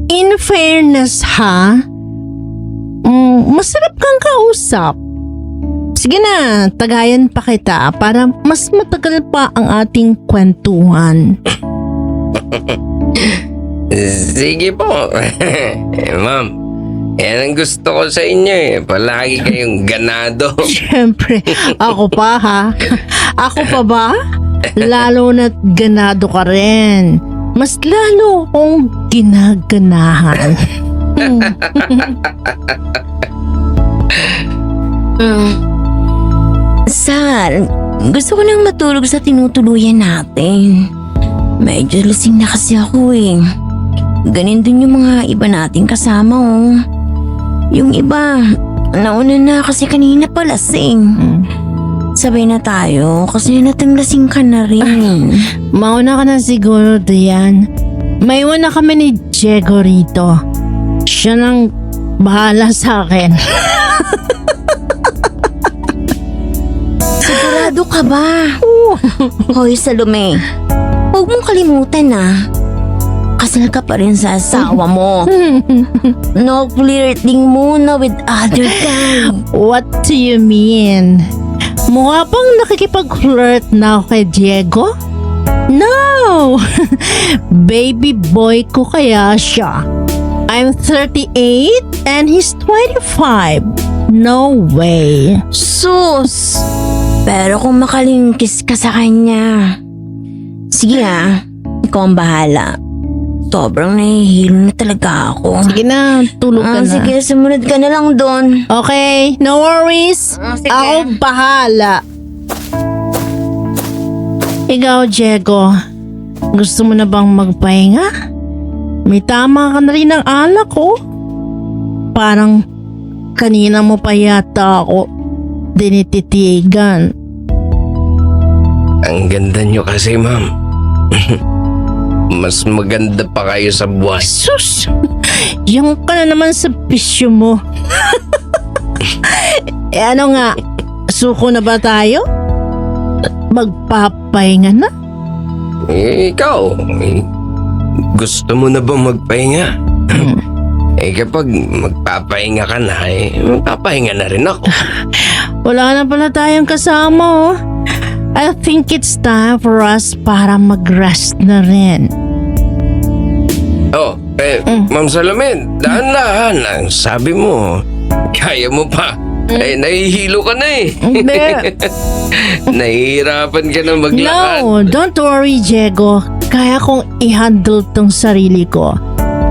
In fairness ha, masarap kang kausap. Sige na, tagayan pa kita para mas matagal pa ang ating kwentuhan. Sige po. Ma'am, yan ang gusto ko sa inyo eh. Palagi kayong ganado. Siyempre, ako pa ha. Ako pa ba? Lalo na't ganado ka rin. Mas lalo akong ginaganahan. Sal, gusto ko nang matulog sa tinutuluyan natin. Medyo lasing na kasi ako eh. ganin din yung mga iba nating kasama oh. Yung iba, nauna na kasi kanina pa lasing. Sabay na tayo kasi natanglasing ka na rin. Mauna ka na siguro, Diane. May iwan na kami ni Diego rito. Siya nang bahala sa akin. Sigurado ka ba? Hoy, Salome. Huwag mong kalimutan na. Kasal ka pa rin sa asawa mo. No flirting muna with other guy. What do you mean? Mukha pang nakikipag-flirt na ako kay Diego? No! Baby boy ko kaya siya. I'm 38 and he's 25. No way. Sus! Pero kung makalingkis ka sa kanya, sige ikaw ang bahala. Sobrang nahihilo na talaga ako. Sige na, tulog ka na. Sige, sumunod ka na lang doon. Okay, no worries. Sige. Ako bahala. Ikaw, Diego, gusto mo na bang magpahinga? May tama ka na rin ng alak ko. Parang kanina mo pa yata ako dinititigan. Ang ganda nyo kasi, ma'am. Mas maganda pa kayo sa buwan. Sus! Yung ka na naman sa bisyo mo. Ano nga, suko na ba tayo? Magpapahinga na? Ikaw, gusto mo na ba magpahinga? Kapag magpapahinga ka na, magpapahinga na rin ako. Wala na pala tayong kasama oh. I think it's time for us para mag-rest na rin. Oh, Ma'am Salome, dahan-dahan. Sabi mo, kaya mo pa. Nahihilo ka na Hindi. Nahihirapan ka na maglakad. No, don't worry, Diego. Kaya kong i-handle tong sarili ko.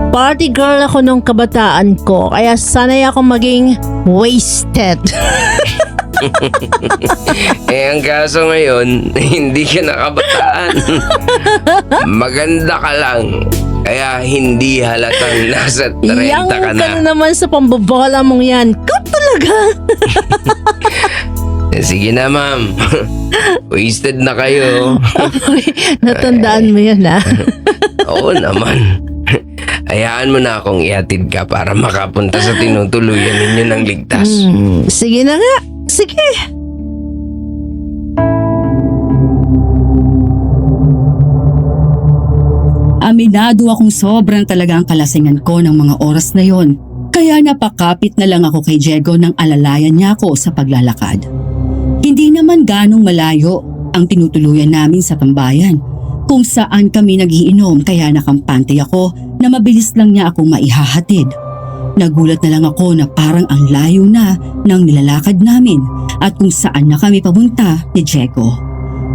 Party girl ako nung kabataan ko, kaya sanay ako maging wasted. Ang kaso ngayon, hindi ka nakabataan. Maganda ka lang. Kaya hindi halatang nasa 30 Yang ka ka na na. naman sa pambabola mong yan. Ikaw talaga. Sige na, ma'am. Wasted na kayo. Natandaan mo yan ha. Oo naman. Hayaan mo na akong ihatid ka para makapunta sa tinutuluyan ninyo ng ligtas. Sige na nga. Sige. Aminado akong sobrang talaga ang kalasingan ko ng mga oras na yon. Kaya napakapit na lang ako kay Diego nang alalayan niya ako sa paglalakad. Hindi naman ganong malayo ang tinutuluyan namin sa tambayan, kung saan kami nagiinom kaya nakampante ako na mabilis lang niya akong maihahatid. Nagulat na lang ako na parang ang layo na ng nilalakad namin at kung saan na kami papunta ni Diego.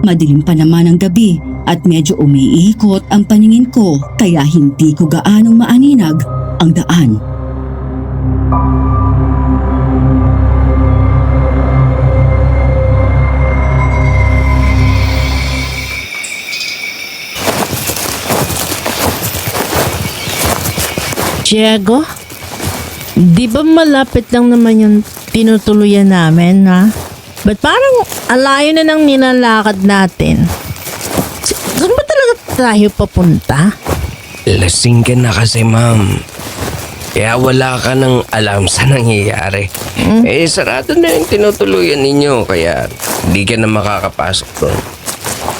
Madilim pa naman ang gabi at medyo umiikot ang paningin ko kaya hindi ko gaanong maaninag ang daan. Diego, di ba malapit lang naman yung tinutuluyan namin ha? Ba't parang alayo na ng nilalakad natin? Saan ba talaga tayo papunta? Lasing ka na kasi, ma'am. Kaya wala ka nang alam sa nangyayari. Sarado na yung tinutuluyan ninyo kaya hindi ka na makakapasok doon.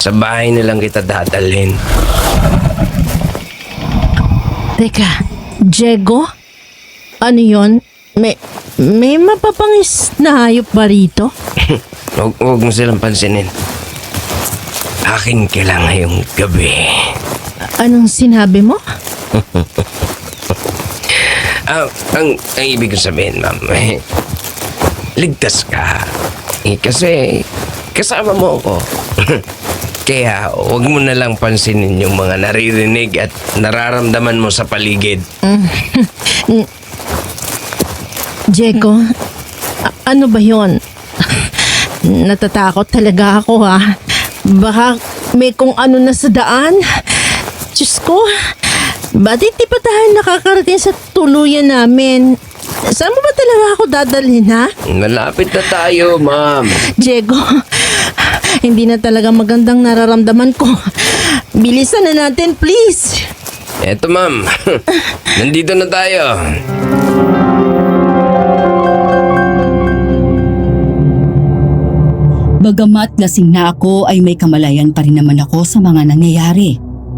Sa bahay na lang kita dadalhin. Teka, Diego? Ano yon? May mapapangis na hayop ba rito? Huwag mo silang pansinin. Akin ka lang ngayong gabi. Anong sinabi mo? Ang ibig kong sabihin, ma'am, ligtas ka. Kasi kasama mo ako. Kaya huwag mo na lang pansinin yung mga naririnig at nararamdaman mo sa paligid. Diego, ano ba yon? Natatakot talaga ako ha. Baka may kung ano na sa daan. Diyos ko, Ba't di pa tayo nakakarating sa tuluyan namin? Saan mo ba talaga ako dadalhin, ha? Malapit na tayo, ma'am. Diego, hindi na talaga magandang nararamdaman ko. Bilisan na natin, please. Eto, ma'am. Nandito na tayo. Bagamat lasing na ako ay may kamalayan pa rin naman ako sa mga nangyayari.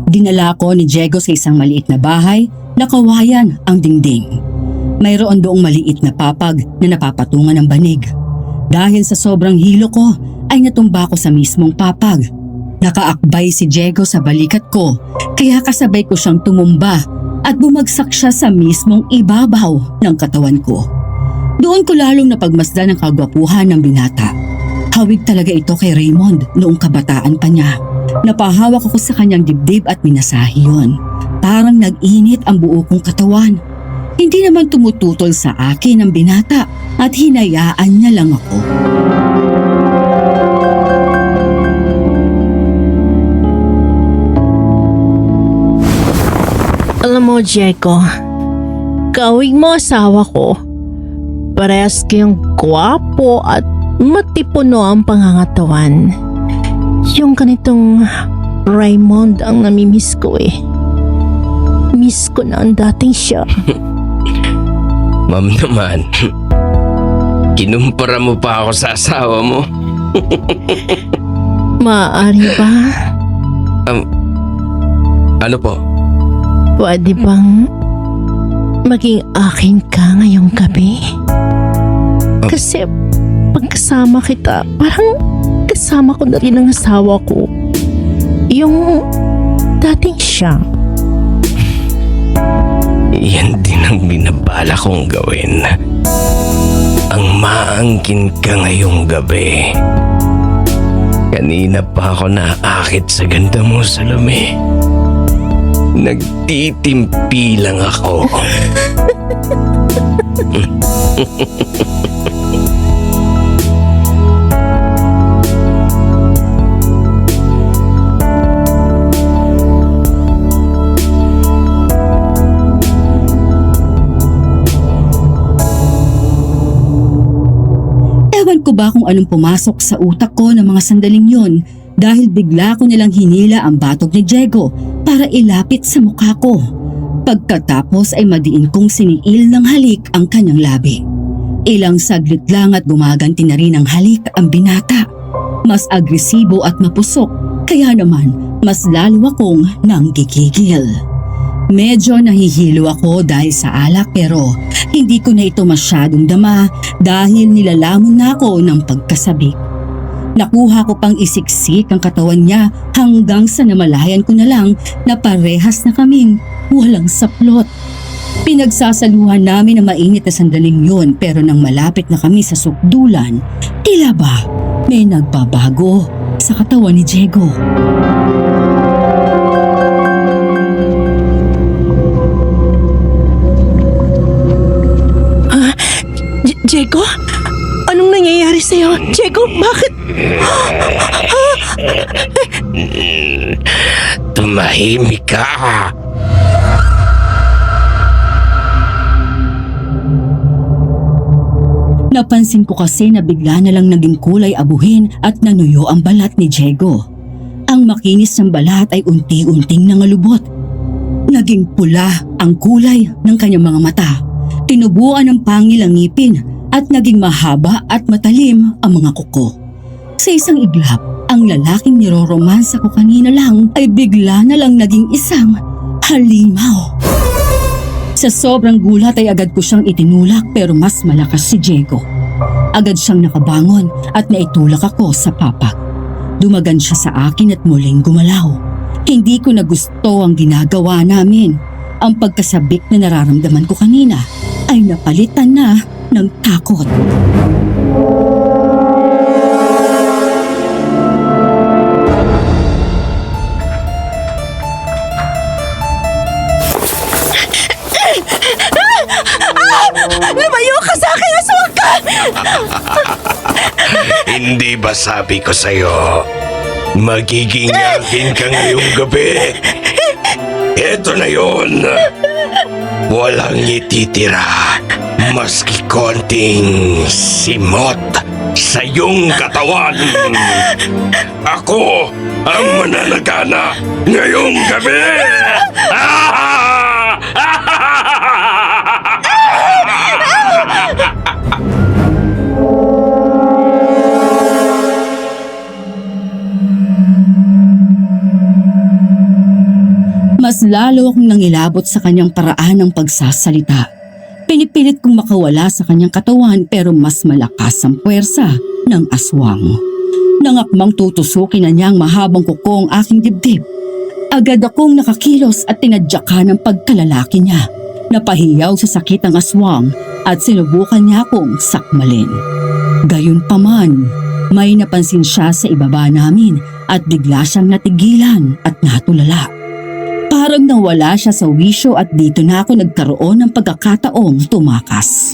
Dinala ko ni Diego sa isang maliit na bahay na kawayan ang dingding. Mayroon doong maliit na papag na napapatungan ng banig. Dahil sa sobrang hilo ko ay natumba ko sa mismong papag. Nakaakbay si Diego sa balikat ko kaya kasabay ko siyang tumumba at bumagsak siya sa mismong ibabaw ng katawan ko. Doon ko lalong napagmasdan ang kagwapuhan ng binata. Hawig talaga ito kay Raymond noong kabataan pa niya. Napahawak ako sa kanyang dibdib at minasahi yun. Parang nag-init ang buo kong katawan. Hindi naman tumututol sa akin ang binata at hinayaan niya lang ako. Alam mo, Diego, kawig mo asawa ko. Parehas kayong gwapo at matipuno ang pangangatawan. Yung ganitong Raymond ang namimiss ko eh. Miss ko na ang dating siya. Ma'am naman. Kinumpara mo pa ako sa asawa mo. Maaari ba? Ano po? Pwede bang maging akin ka ngayong gabi? Kasi pagkasama kita, parang kasama ko na rin ang asawa ko. Yung dating siya. Yan din ang binabala kong gawin. Ang maangkin ka ngayong gabi. Kanina pa ako naakit sa ganda mo, Salome. Nagtitimpi lang ako. Ewan ko ba kung anong pumasok sa utak ko ng mga sandaling yon dahil bigla ko nilang hinila ang batog ni Diego para ilapit sa mukha ko. Pagkatapos ay madiin kong siniil ng halik ang kanyang labi. Ilang saglit lang at gumaganti na rin ang halik ang binata. Mas agresibo at mapusok, kaya naman mas lalo akong nanggigigil. Medyo nahihilo ako dahil sa alak pero hindi ko na ito masyadong dama dahil nilalamon na ako ng pagkasabik. Nakuha ko pang isiksik ang katawan niya hanggang sa namalayan ko na lang na parehas na kaming walang saplot. Pinagsasaluhan namin ang mainit na sandaling yun pero nang malapit na kami sa sukdulan, tila ba may nagbabago sa katawan ni Diego. Diego? Anong nangyayari sa'yo? Diego, bakit? Tumahimik ka. Napansin ko kasi na bigla na lang naging kulay abuhin at nanuyo ang balat ni Diego. Ang makinis ng balat ay unti-unting nangalubot. Naging pula ang kulay ng kanyang mga mata. Tinubuan ng pangil ang ngipin at naging mahaba at matalim ang mga kuko. Sa isang iglap, ang lalaking niroromansa ko kanina lang ay bigla na lang naging isang halimaw. Sa sobrang gulat ay agad ko siyang itinulak pero mas malakas si Diego. Agad siyang nakabangon at naitulak ako sa papak. Dumagan siya sa akin at muling gumalaw. Hindi ko na gusto ang ginagawa namin. Ang pagkasabik na nararamdaman ko kanina ay napalitan na ng takot. Lumayo ka sa akin, aswang ka! Hindi ba sabi ko sa'yo, magiging akin ka ngayong gabi? Eto na yun. Walang ititira maski konting simot sa iyong katawan. Ako ang mananagana ngayong gabi. Mas lalo akong nangilabot sa kanyang paraan ng pagsasalita. Pinipilit kong makawala sa kanyang katawan pero mas malakas ang puwersa ng aswang. Nangakmang tutusukin na niyang mahabang kuko ang aking dibdib. Agad akong nakakilos at tinadyakan ng pagkalalaki niya. Napahiyaw sa sakit ang aswang at sinubukan niya akong sakmalin. Gayunpaman, may napansin siya sa ibaba namin at bigla siyang natigilan at natulala. Parang nawala siya sa wisyo at dito na ako nagkaroon ng pagkakataong tumakas.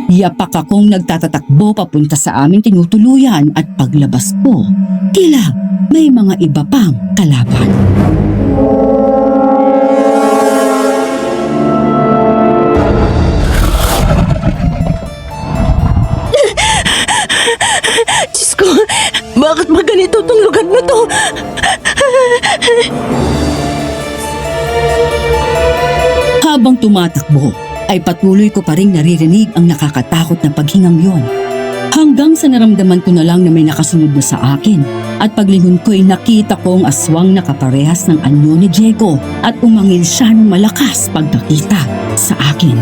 Yapak akong nagtatatakbo papunta sa aming tinutuluyan at paglabas ko, tila may mga iba pang kalaban. Diyos ko, bakit ba ganito itong lugar na to? Habang tumatakbo, ay patuloy ko pa rin naririnig ang nakakatakot na paghingang yon. Hanggang sa naramdaman ko na lang na may nakasunod na sa akin at paglingon ko'y nakita ko ang aswang na kaparehas ng anyo ni Diego at umangil siya ng malakas pag nakita sa akin.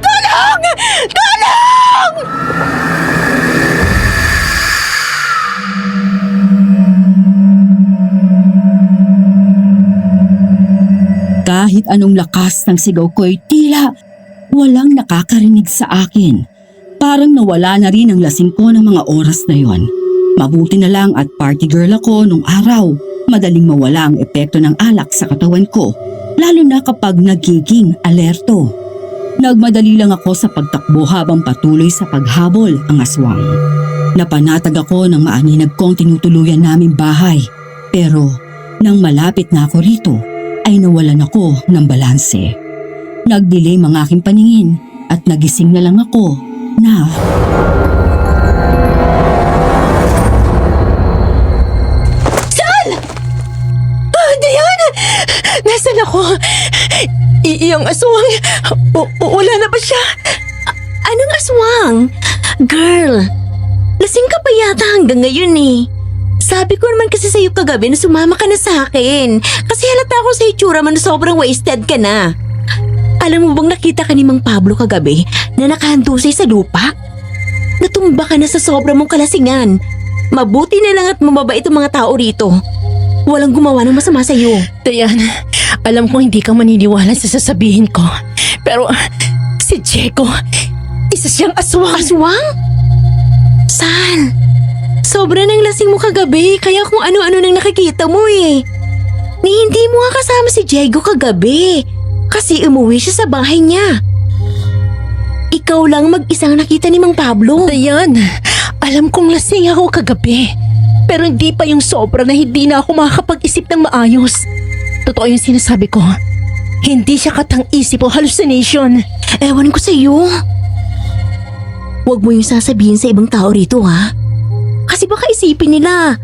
Tulong! Tulong! Kahit anong lakas ng sigaw ko'y tila walang nakakarinig sa akin. Parang nawala na rin ang lasing ko ng mga oras na yon. Mabuti na lang at party girl ako nung araw. Madaling mawala ang epekto ng alak sa katawan ko, lalo na kapag nagiging alerto. Nagmadali lang ako sa pagtakbo habang patuloy sa paghabol ang aswang. Napanatag ako ng maaninag kong tinutuluyan naming bahay. Pero nang malapit na ako rito, ay nawalan ako ng balanse. Nagdilim ang aking paningin at nagising na lang ako na... Diana! Nasaan ako? Iyong aswang, wala na ba siya? Anong aswang? Girl, lasing ka pa yata hanggang ngayon eh. Sabi ko naman kasi sa'yo kagabi na sumama ka na sa akin. Kasi halata ako sa itsura mo na sobrang wasted ka na. Alam mo bang nakita ka ni Mang Pablo kagabi na nakahandusay sa lupa? Natumba ka na sa sobrang mong kalasingan. Mabuti na lang at mababait ang mga tao rito. Walang gumawa ng masama sa'yo. Diana, alam kong hindi ka maniniwala sa sasabihin ko. Pero si Diego, isa siyang aswang. Aswang? Saan? Sobra nang lasing mo kagabi kaya kung ano-ano nang nakikita mo eh. Ni hindi mo nga kasama si Diego kagabi kasi umuwi siya sa bahay niya. Ikaw lang mag-isang nakita ni Mang Pablo. Diana, alam kong lasing ako kagabi. Pero hindi pa yung sobra na hindi na ako makakapag-isip ng maayos. Totoo yung sinasabi ko. Hindi siya katang-isip o hallucination. Ewan ko sa'yo. Huwag mo yung sasabihin sa ibang tao rito ha. Kasi baka isipin nila.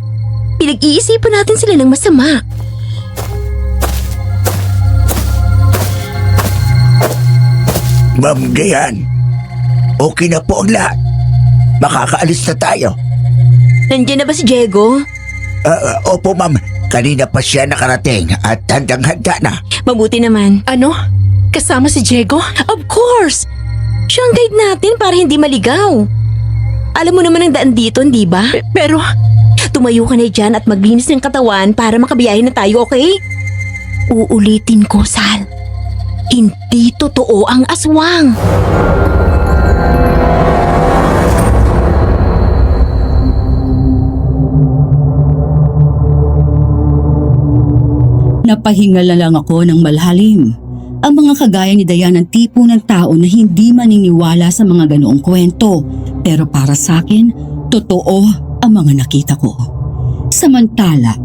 Pinag-iisipan natin sila ng masama. Ma'am Gayan, okay na po ang lahat. Makakaalis na tayo. Nandiyan na ba si Diego? Opo ma'am, kanina pa siya nakarating at handang-handa na. Mabuti naman. Ano? Kasama si Diego? Of course! Siya ang guide natin para hindi maligaw. Alam mo naman ang daan dito, hindi ba? Pero Tumayo ka na dyan at maglinis ng katawan para makabiyahe na tayo, okay? Uulitin ko, Sal. Hindi totoo ang aswang. Napahinga na lang ako ng malalim. Ang mga kagaya ni Dayan ang tipo ng tao na hindi maniniwala sa mga ganoong kwento. Pero para sa akin, totoo ang mga nakita ko. Sa Samantala,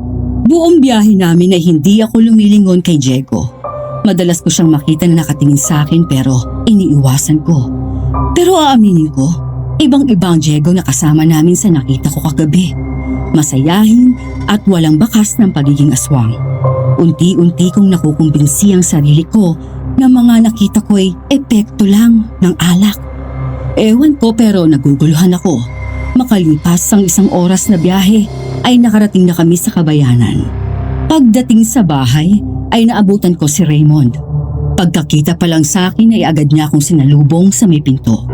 buong biyahe namin ay hindi ako lumilingon kay Diego. Madalas ko siyang makita na nakatingin sa akin pero iniiwasan ko. Pero aaminin ko, ibang-iba ang Diego na kasama namin sa nakita ko kagabi. Masayahin at walang bakas ng pagiging aswang. Unti-unti kong nakukumbinsi ang sarili ko na mga nakita ko ay epekto lang ng alak. Ewan ko pero naguguluhan ako. Makalipas ang 1 oras na biyahe ay nakarating na kami sa kabayanan. Pagdating sa bahay ay naabutan ko si Raymond. Pagkakita pa lang sa akin ay agad niya akong sinalubong sa may pinto.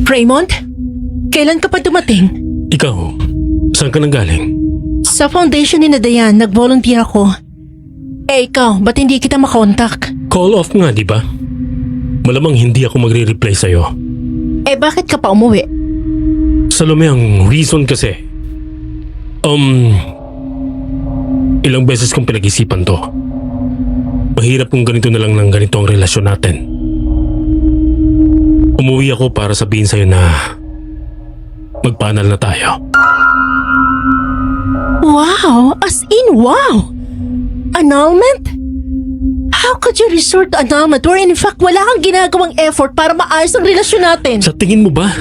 Raymond? Kailan ka pa dumating? Ikaw, saan ka nang galing? Sa foundation ni Dayan, nag-volunteer ako. Eh ikaw, ba't hindi kita makontak? Call off nga, di ba? Malamang hindi ako magre-reply sa'yo. Eh bakit ka pa umuwi? Salome, ang reason kasi, ilang beses kong pinag-isipan to. Mahirap kung ganito na lang ng ganito ang relasyon natin. Umuwi ako para sabihin sa'yo na magpanal na tayo. Wow! As in wow! Annulment? How could you resort to annulment wherein in fact wala kang ginagawang effort para maayos ang relasyon natin? Sa tingin mo ba,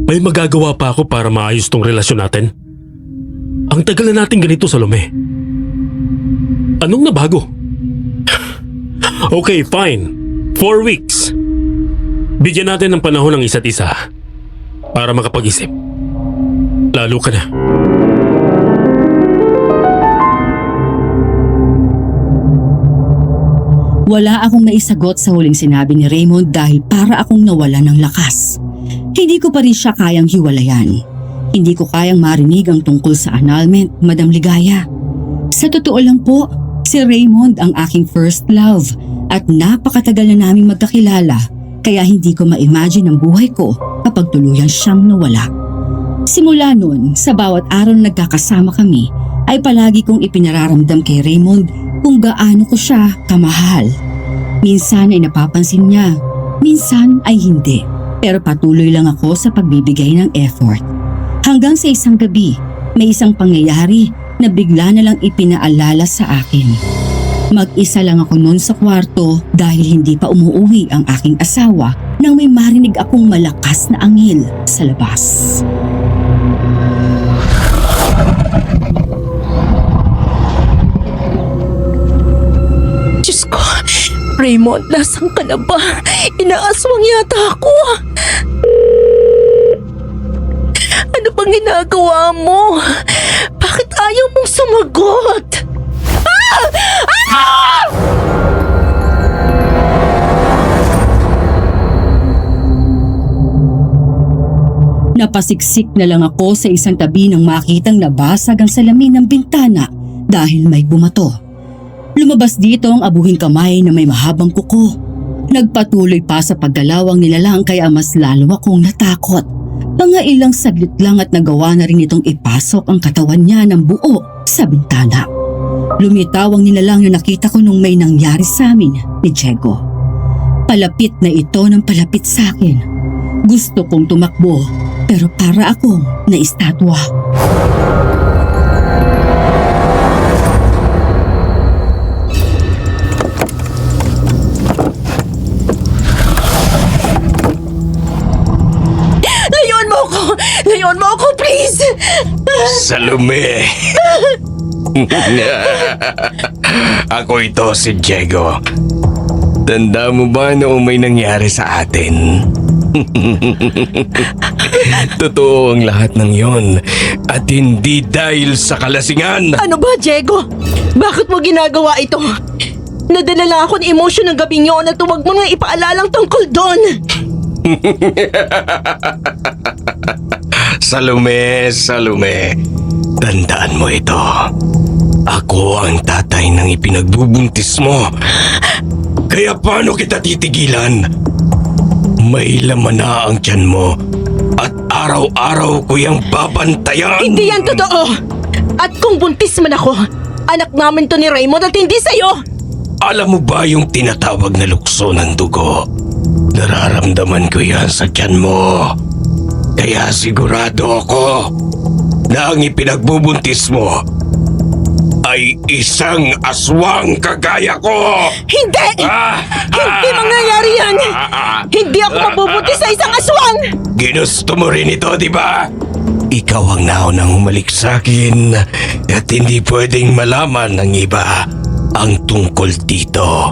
may magagawa pa ako para maayos tong relasyon natin? Ang tagal na natin ganito, Salome. Anong nabago? Okay, fine. 4 weeks. Bigyan natin ng panahon ng isa't isa para makapag-isip. Lalo ka na. Wala akong naisagot sa huling sinabi ni Raymond dahil para akong nawala ng lakas. Hindi ko pa rin siya kayang hiwalayan. Hindi ko kayang marinig ang tungkol sa annulment, Madam Ligaya. Sa totoo lang po, si Raymond ang aking first love at napakatagal na naming magkakilala kaya hindi ko ma-imagine ang buhay ko kapag tuluyan siyang nawala. Simula noon, sa bawat araw na nagkakasama kami ay palagi kong ipinararamdam kay Raymond kung gaano ko siya kamahal. Minsan ay napapansin niya, minsan ay hindi. Pero patuloy lang ako sa pagbibigay ng effort. Hanggang sa isang gabi, may isang pangyayari na bigla na lang ipinaalala sa akin. Mag-isa lang ako noon sa kwarto dahil hindi pa umuuwi ang aking asawa nang may marinig akong malakas na anghel sa labas. Diyos ko, Raymond, nasaan ka na ba? Inaaswang yata ako. Ano bang ginagawa mo? Bakit ayaw mong sumagot? Napasiksik na lang ako sa isang tabi nang makitang nabasag ang salamin ng bintana dahil may bumato. Lumabas dito ang abuhing kamay na may mahabang kuko. Nagpatuloy pa sa paggalaw ang nilalang kaya mas lalo akong natakot. Mga ilang saglit lang at nagawa na rin itong ipasok ang katawan niya ng buo sa bintana. Lumitaw ang nilalang na nakita ko nung may nangyari sa amin ni Diego. Palapit na ito ng palapit sa akin. Gusto kong tumakbo pero para akong naistatwa. Layon mo ako, please! Salome! Ako ito si Diego. Tanda mo ba noong may nangyari sa atin? Totoo ang lahat ng yon at hindi dahil sa kalasingan. Ano ba, Diego? Bakit mo ginagawa ito? Nadala lang ako ng emosyon ng gabi niyo na tuwag mo nang ipaalalang tungkol doon. Salome, Salome, tandaan mo ito. Ako ang tatay ng ipinagbubuntis mo. Kaya paano kita titigilan? May laman na ang tiyan mo at araw-araw ko yung babantayan. Hindi yan totoo! At kung buntis man ako, anak namin to ni Raymond at hindi sa'yo! Alam mo ba yung tinatawag na lukso ng dugo? Nararamdaman ko yan sa tiyan mo. Kaya sigurado ako na ang ipinagbubuntis mo ay isang aswang kagaya ko! Hindi! Hindi mangyayari yan! Hindi ako mabubuntis sa isang aswang! Ginusto mo rin ito, di ba? Ikaw ang naunang humalik sa akin at hindi pwedeng malaman ng iba ang tungkol dito.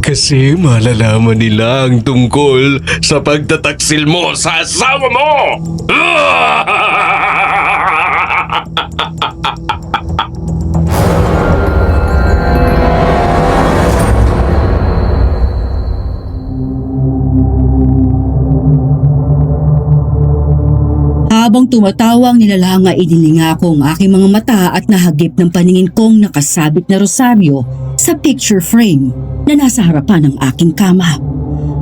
Kasi malalaman nila ang tungkol sa pagtataksil mo sa asawa mo! Habang tumatawa ang nilalanga, idininga ko ang aking mga mata at nahagip ng paningin kong nakasabit na rosaryo sa picture frame na nasa harapan ng aking kama.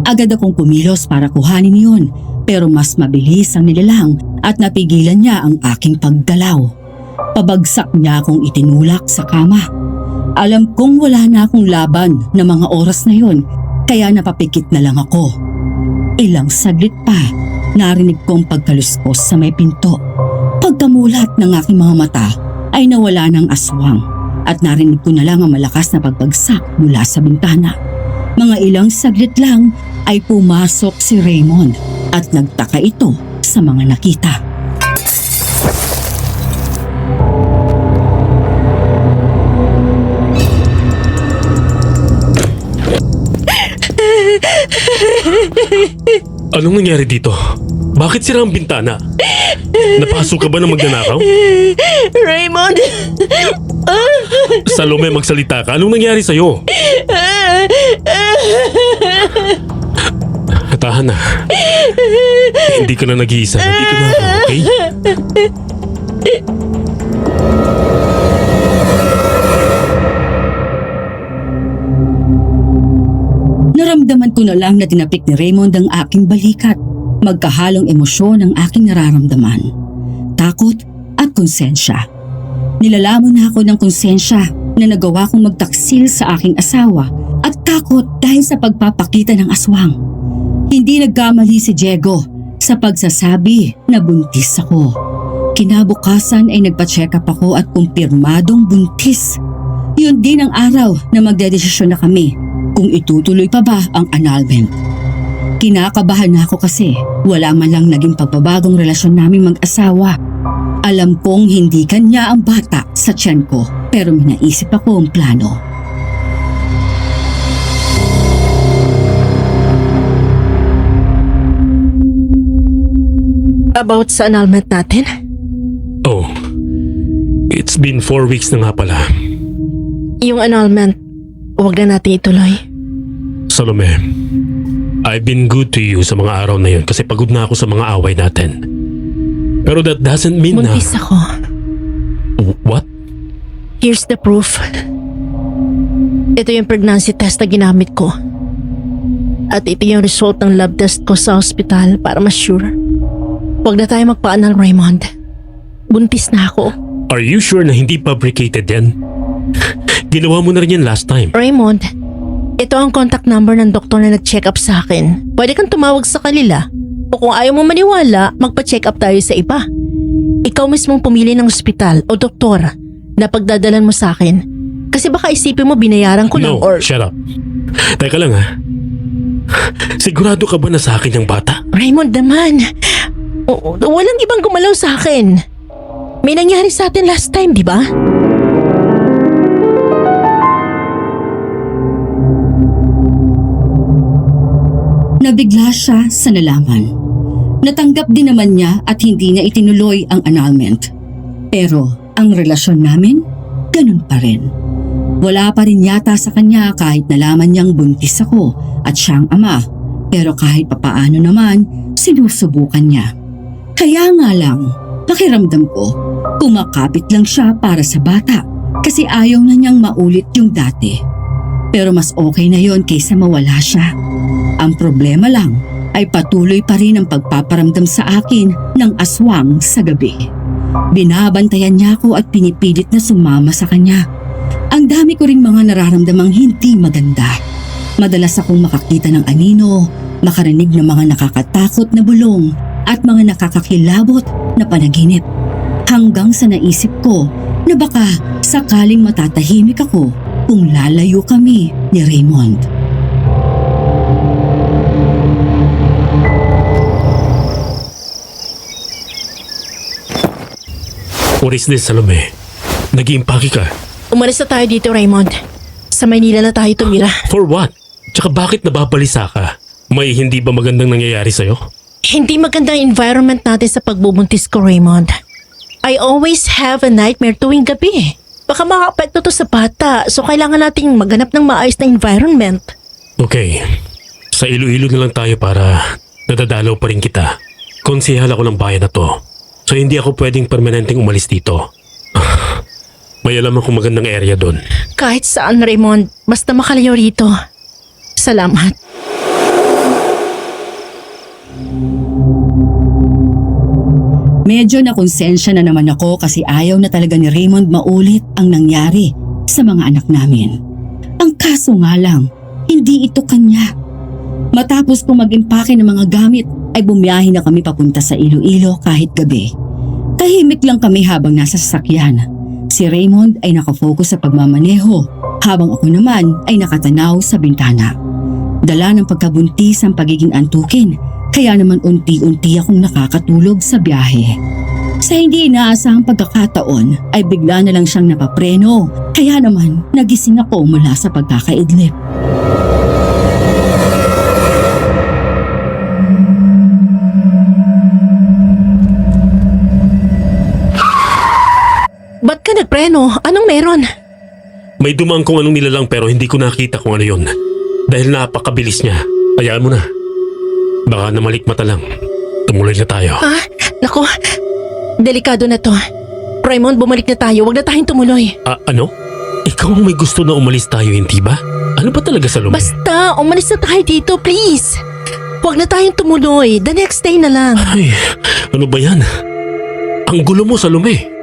Agad akong kumilos para kuhanin yun, pero mas mabilis ang nilalang at napigilan niya ang aking paggalaw. Pabagsak niya akong itinulak sa kama. Alam kong wala na akong laban na mga oras na yun, kaya napapikit na lang ako. Ilang saglit pa, narinig kong pagkaluskos sa may pinto. Pagkamulat ng aking mga mata ay nawala ng aswang at narinig ko na lang ang malakas na pagbagsak mula sa bintana. Mga ilang saglit lang ay pumasok si Raymond at nagtaka ito sa mga nakita. Anong nangyari dito? Bakit sira ang bintana? Napasok ka ba ng magnanakaw? Raymond! Salome, magsalita ka. Anong nangyari sa'yo? Tahan na. Hindi ka na nag-iisa. Nandito na ako, okay? Naramdaman ko na lang na tinapik ni Raymond ang aking balikat. Magkahalong emosyon ang aking nararamdaman. Takot at konsensya. Nilalamon na ako ng konsensya na nagawa kong magtaksil sa aking asawa at takot dahil sa pagpapakita ng aswang. Hindi nagkamali si Diego sa pagsasabi na buntis ako. Kinabukasan ay nagpa-check up ako at kumpirmadong buntis. Yun din ang araw na magdedesisyon na kami kung itutuloy pa ba ang annulment. Kinakabahan na ako kasi wala man lang naging pagbabagong relasyon naming mag-asawa. Alam kong hindi kanya ang bata sa tiyan ko, pero may naisip ako ang plano. About sa annulment natin? Oh, it's been 4 weeks na nga pala. Yung annulment, huwag na natin ituloy. Salome, I've been good to you sa mga araw na yun kasi pagod na ako sa mga away natin. Pero that doesn't mean na... Buntis ako. What? Here's the proof. Ito yung pregnancy test na ginamit ko. At ito yung result ng lab test ko sa hospital para ma-sure. Huwag na tayo magpa-annul, Raymond. Buntis na ako. Are you sure na hindi fabricated yan? Ginawa mo na rin yan last time. Raymond, ito ang contact number ng doktor na nag-check up sa akin. Pwede kang tumawag sa kanila. O kung ayaw mo maniwala, magpa-check up tayo sa iba. Ikaw mismong pumili ng ospital o doktor na pagdadalan mo sa akin. Kasi baka isipin mo binayaran ko lang No, or... shut up. Teka lang ha. Sigurado ka ba na sa akin yung bata? Raymond naman, walang ibang gumalaw sa akin. May nangyari sa atin last time, di ba? Nabigla siya sa nalaman. Natanggap din naman niya at hindi niya itinuloy ang annulment. Pero ang relasyon namin, ganun pa rin. Wala pa rin yata sa kanya kahit nalaman niyang buntis ako at siyang ama. Pero kahit papaano naman, sinusubukan niya. Kaya nga lang, pakiramdam ko, kumakapit lang siya para sa bata kasi ayaw na niyang maulit yung dati. Pero mas okay na yon kaysa mawala siya. Ang problema lang ay patuloy pa rin ang pagpaparamdam sa akin ng aswang sa gabi. Binabantayan niya ako at pinipilit na sumama sa kanya. Ang dami ko ring mga nararamdamang hindi maganda. Madalas akong makakita ng anino, makarinig ng mga nakakatakot na bulong at mga nakakakilabot na panaginip. Hanggang sa naisip ko na baka sakaling matatahimik ako kung lalayo kami ni Raymond. What is this, Salome? Nag-iimpake ka. Umalis na tayo dito, Raymond. Sa Maynila na tayo tumira. For what? Tsaka bakit nababalisa ka? May hindi ba magandang nangyayari sa'yo? Hindi magandang environment natin sa pagbubuntis ko, Raymond. I always have a nightmare tuwing gabi. Baka makaapekto to sa bata, so kailangan nating maghanap ng maayos na environment. Okay. Sa Iloilo na lang tayo para nadadalaw pa rin kita. Konsehal ako ng bayan na to. So hindi ako pwedeng permanenteng umalis dito. May alam akong magandang area doon. Kahit saan, Raymond, basta makalayo rito. Salamat. Medyo nakonsensya na naman ako kasi ayaw na talaga ni Raymond maulit ang nangyari sa mga anak namin. Ang kaso nga lang, hindi ito kanya. Matapos kong mag-impake ng mga gamit ay bumiyahe na kami papunta sa Iloilo kahit gabi. Tahimik lang kami habang nasa sasakyan. Si Raymond ay nakafocus sa pagmamaneho habang ako naman ay nakatanaw sa bintana. Dala ng pagkabuntis ang pagiging antukin, kaya naman unti-unti akong nakakatulog sa biyahe. Sa hindi inaasahang pagkakataon ay bigla na lang siyang napapreno, kaya naman nagising ako mula sa pagkakaidlip. Ba't ka nagpreno? Anong meron? May dumaan kung anong nilalang pero hindi ko nakita kung ano yun. Dahil napakabilis niya. Hayaan mo na. Baka namalikmata lang. Tumuloy na tayo. Naku, delikado na to. Raymond, bumalik na tayo. Huwag na tayong tumuloy. Ano? Ikaw ang may gusto na umalis tayo, hindi ba? Ano ba talaga, Salome? Basta, umalis na tayo dito, please. Huwag na tayong tumuloy. The next day na lang. Ay, ano ba yan? Ang gulo mo, Salome.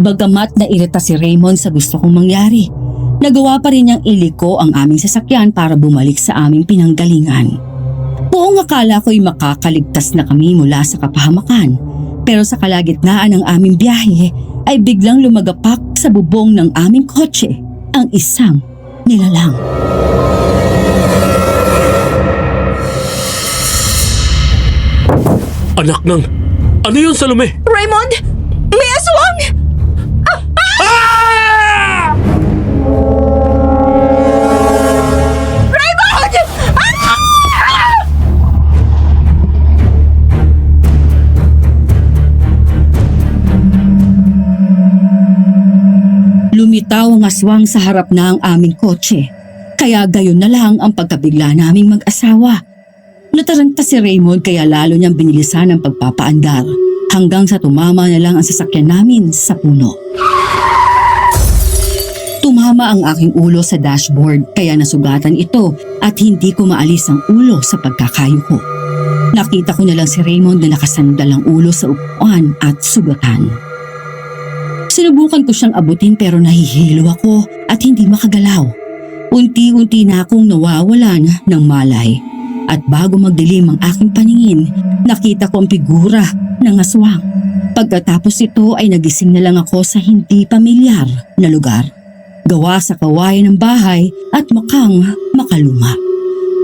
Bagamat nairita si Raymond sa gusto kong mangyari, nagawa pa rin niyang iliko ang aming sasakyan para bumalik sa aming pinanggalingan. Buong akala ko'y makakaligtas na kami mula sa kapahamakan, pero sa kalagitnaan ng aming biyahe ay biglang lumagapak sa bubong ng aming kotse ang isang nilalang. Anak ng... Ano yun, Salome? Raymond! May aswang! Lumitaw ang aswang sa harap na ang aming kotse, kaya gayon na lang ang pagkabigla naming mag-asawa. Nataranta si Raymond kaya lalo niyang binilisan ang pagpapaandar hanggang sa tumama na lang ang sasakyan namin sa puno. Tumama ang aking ulo sa dashboard kaya nasugatan ito at hindi ko maalis ang ulo sa pagkakayuko. Nakita ko na lang si Raymond na nakasandal ang ulo sa upuan at sugatan. Sinubukan ko siyang abutin pero nahihilo ako at hindi makagalaw. Unti-unti na akong nawawalan ng malay. At bago magdilim ang aking paningin, nakita ko ang figura ng aswang. Pagkatapos ito ay nagising na lang ako sa hindi pamilyar na lugar. Gawa sa kawayan ng bahay at mukhang makaluma.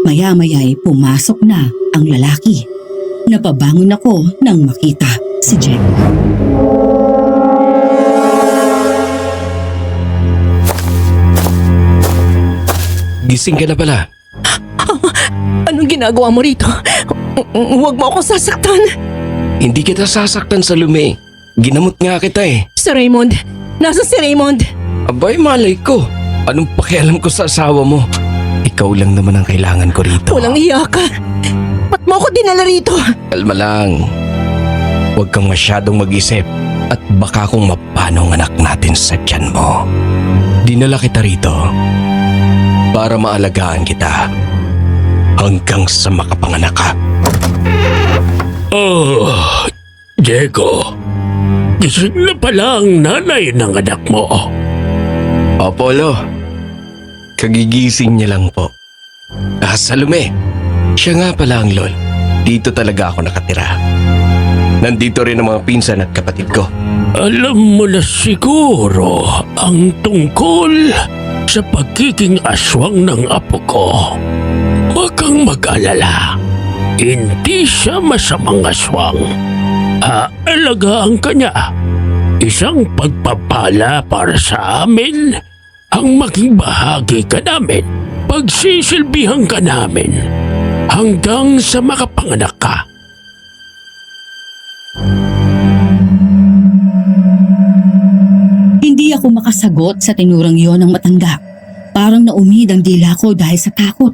Maya-maya'y pumasok na ang lalaki. Napabangon ako nang makita si Jem. Gising ka na pala. Anong ginagawa mo rito? Huwag mo akong sasaktan. Hindi kita sasaktan, Salome. Ginamot nga kita eh. Si Raymond. Nasaan si Raymond? Abay, malay ko. Anong pakialam ko sa asawa mo? Ikaw lang naman ang kailangan ko rito. Walang iya ka. Ba't mo ako dinala rito? Kalma lang. Huwag kang masyadong mag-isip at baka kung mapano ang anak natin sa tiyan mo. Dinala kita rito para maalagaan kita hanggang sa makapanganak ka. Oh, Diego. Gising na pala ang nanay ng anak mo. Apollo, kagigising niya lang po. Salome, siya nga pala ang lol. Dito talaga ako nakatira. Nandito rin ang mga pinsan at kapatid ko. Alam mo na siguro ang tungkol sa pagiging aswang ng apo ko. Huwag kang mag-alala. Hindi siya masamang aswang. Aalagaan ka niya. Isang pagpapala para sa amin ang maging bahagi ka namin. Pagsisilbihan ka namin hanggang sa makapanganak ka. Hindi ako makasagot sa tinurang yon ng matanda. Parang naumid ang dila ko dahil sa takot.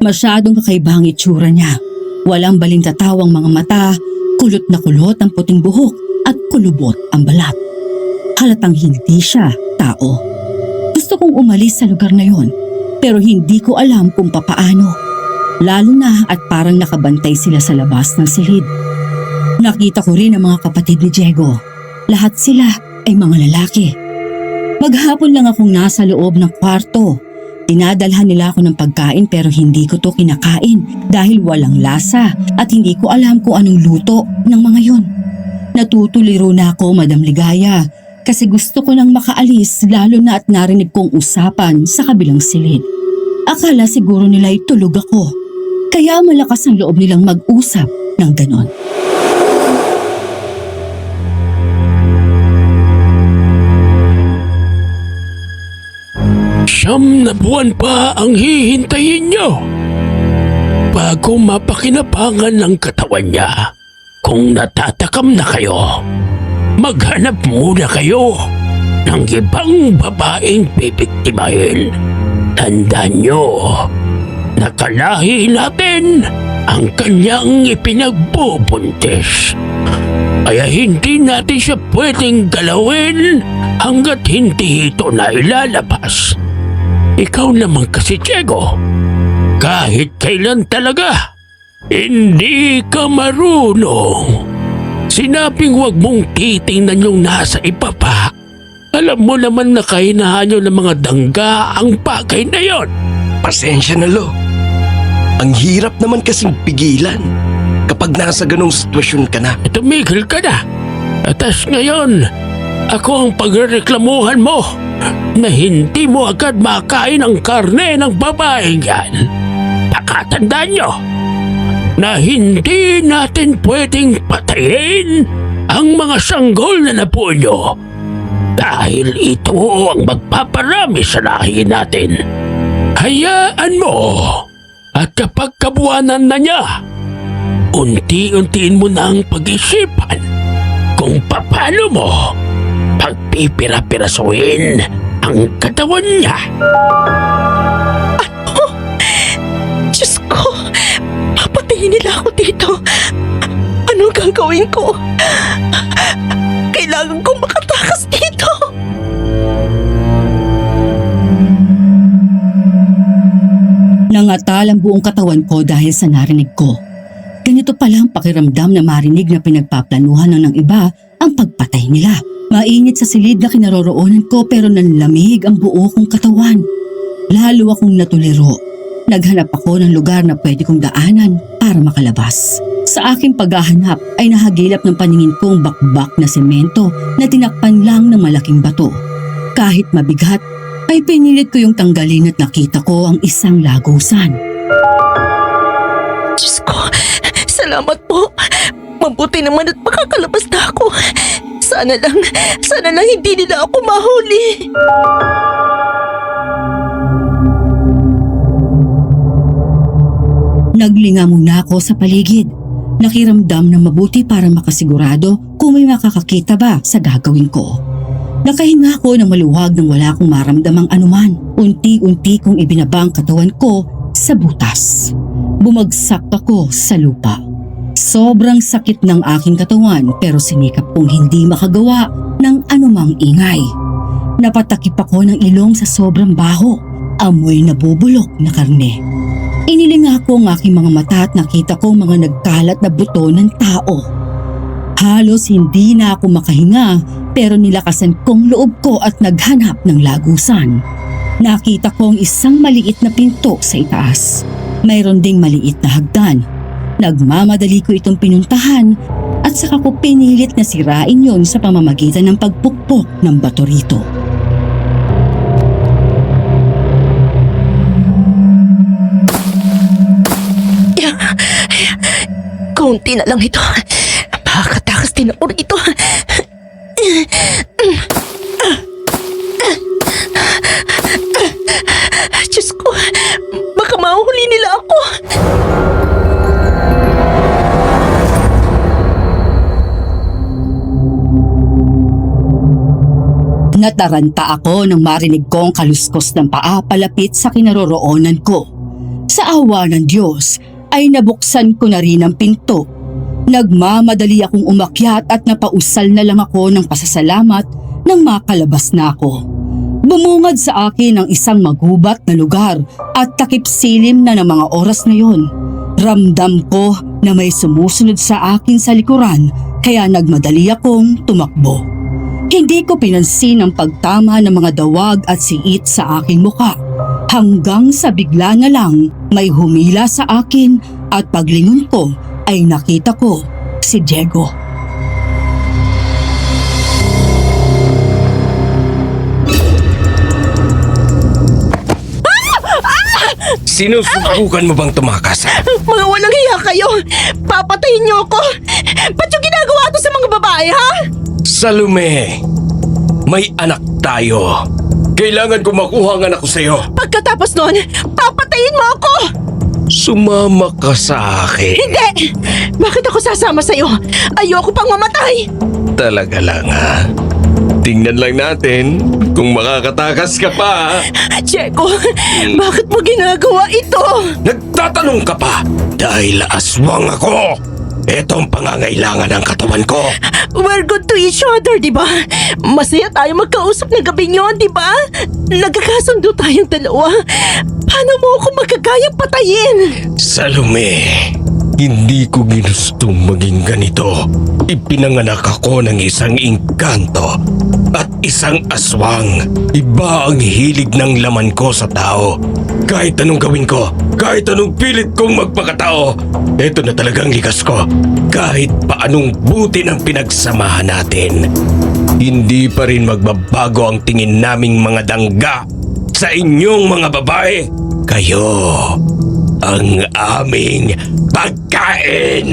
Masyadong kakaiba ang itsura niya. Walang balintatawang mga mata, kulot na kulot ang puting buhok at kulubot ang balat. Halatang hindi siya tao. Gusto kong umalis sa lugar na yon, pero hindi ko alam kung papaano. Lalo na at parang nakabantay sila sa labas ng silid. Nakita ko rin ang mga kapatid ni Diego. Lahat sila ay mga lalaki. Maghapon lang akong nasa loob ng kwarto. Dinadalhan nila ako ng pagkain pero hindi ko to kinakain dahil walang lasa at hindi ko alam kung anong luto ng mga yon. Natutuliro na ako, Madam Ligaya, kasi gusto ko nang makaalis lalo na at narinig kong usapan sa kabilang silid. Akala siguro nila ay tulog ako, kaya malakas ang loob nilang mag-usap ng ganon. Siyam na buwan pa ang hihintayin niyo bago mapakinabangan ng katawan niya. Kung natatakam na kayo, maghanap muna kayo ng ibang babaeng bibiktimahin. Tandaan niyo, nakalahi natin ang kanyang ipinagbubuntis. Kaya hindi natin siya pwedeng galawin hanggat hindi ito na ilalabas. Ikaw naman kasi, Diego, kahit kailan talaga, hindi ka marunong. Sinabing huwag mong titingnan yung nasa ibaba. Alam mo naman na kahinahan nyo ng mga dangga ang bagay na yon. Pasensya na, Lo. Ang hirap naman kasing pigilan kapag nasa ganong sitwasyon ka na. Tumigil ka na. Atas ngayon, ako ang pagreklamuhan mo na hindi mo agad makain ang karne ng babaeng yan. Pakatandaan nyo na hindi natin pwedeng patayin ang mga sanggol na nabuo nyo dahil ito ang magpaparami sa lahi natin. Hayaan mo at kapag kabuwanan na niya, unti-untiin mo na ang pag-isipan kung paano mo pagpipira-pirasuhin ang katawan niya. Diyos ko, papatayin nila ako dito. Anong gagawin ko? Kailangan kong makatakas dito. Nangatal ang buong katawan ko dahil sa narinig ko. Ganito pala ang pakiramdam na marinig na pinagpaplanuhan ng iba ang pagpatay nila. Mainit sa silid na kinaroroonan ko pero nanlamig ang buo kong katawan. Lalo akong natuliro. Naghanap ako ng lugar na pwede kong daanan para makalabas. Sa aking paghahanap ay nahagilap ng paningin kong bakbak na semento na tinakpan lang ng malaking bato. Kahit mabigat, ay pinilit ko yung tanggalin at nakita ko ang isang lagusan. Diyos ko, salamat po. Mabuti naman at makakalabas na ako. Sana lang hindi nila ako mahuli. Naglinga muna ako sa paligid. Nakiramdam ng mabuti para makasigurado kung may makakakita ba sa gagawin ko. Nakahinga ako ng maluwag nang wala akong maramdamang anuman. Unti-unti kong ibinaba ang katawan ko sa butas. Bumagsak ako sa lupa. Sobrang sakit ng aking katawan pero sinikap kong hindi makagawa ng anumang ingay. Napatakip ako ng ilong sa sobrang baho. Amoy nabubulok na karne. Inilinga ko ang aking mga mata at nakita ko mga nagkalat na buto ng tao. Halos hindi na ako makahinga pero nilakasan kong loob ko at naghanap ng lagusan. Nakita ko ang isang maliit na pinto sa itaas. Mayroon ding maliit na hagdan. Nagmamadali ko itong pinuntahan at saka ko pinilit na sirain yon sa pamamagitan ng pagpukpok ng bato rito. Kaunti na lang ito. Makakatakas din ako rito. Diyos ko, baka mahuhuli nila ako. Nataranta ako nang marinig ko ang kaluskos ng paa palapit sa kinaroroonan ko. Sa awa ng Diyos ay nabuksan ko na rin ang pinto. Nagmamadali akong umakyat at napausal na lang ako ng pasasalamat nang makalabas na ako. Bumungad sa akin ang isang magubat na lugar at takip silim na ng mga oras na yon. Ramdam ko na may sumusunod sa akin sa likuran kaya nagmadali akong tumakbo. Hindi ko pinansin ang pagtama ng mga dawag at siit sa aking muka. Hanggang sa bigla na lang may humila sa akin at paglingon ko ay nakita ko si Diego. Sinusubukan mo bang tumakas? Mga walang hiya kayo. Papatayin niyo ako. Ba't yung ginagawa to sa mga babae, ha? Salome, may anak tayo. Kailangan ko makuha ang anak ko sa'yo. Pagkatapos nun, papatayin mo ako! Sumama ka sa akin. Hindi! Bakit ako sasama sa'yo? Ayoko pang mamatay! Talaga lang ha. Tingnan lang natin kung makakatakas ka pa. Diego, bakit mo ginagawa ito? Nagtatanong ka pa dahil aswang ako. Ito ang pangangailangan ng katawan ko. We're good to each other, di ba? Masaya tayo magkausap ng gabing yun, di ba? Nagkakasundo tayong dalawa. Paano mo ako magkagayang patayin? Salome, hindi ko ginustong maging ganito. Ipinanganak ako ng isang engkanto at isang aswang. Iba ang hilig ng laman ko sa tao. Kahit anong gawin ko, kahit anong pilit kong magpakatao, eto na talagang likas ko. Kahit paanong buti ng pinagsamahan natin. Hindi pa rin magbabago ang tingin naming mga dangga sa inyong mga babae. Kayo ang aming pagkain!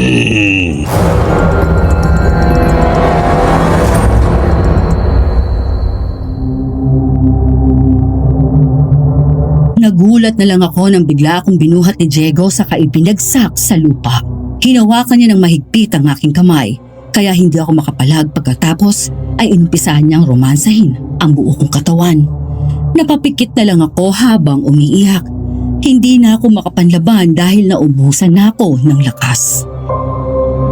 Nagulat na lang ako nang bigla akong binuhat ni Diego saka ipinagsak sa lupa. Hinawakan niya ng mahigpit ang aking kamay, kaya hindi ako makapalag pagkatapos ay inumpisahan niyang romansahin ang buo kong katawan. Napapikit na lang ako habang umiiyak. Hindi na ako makapanlaban dahil naubusan na ako ng lakas.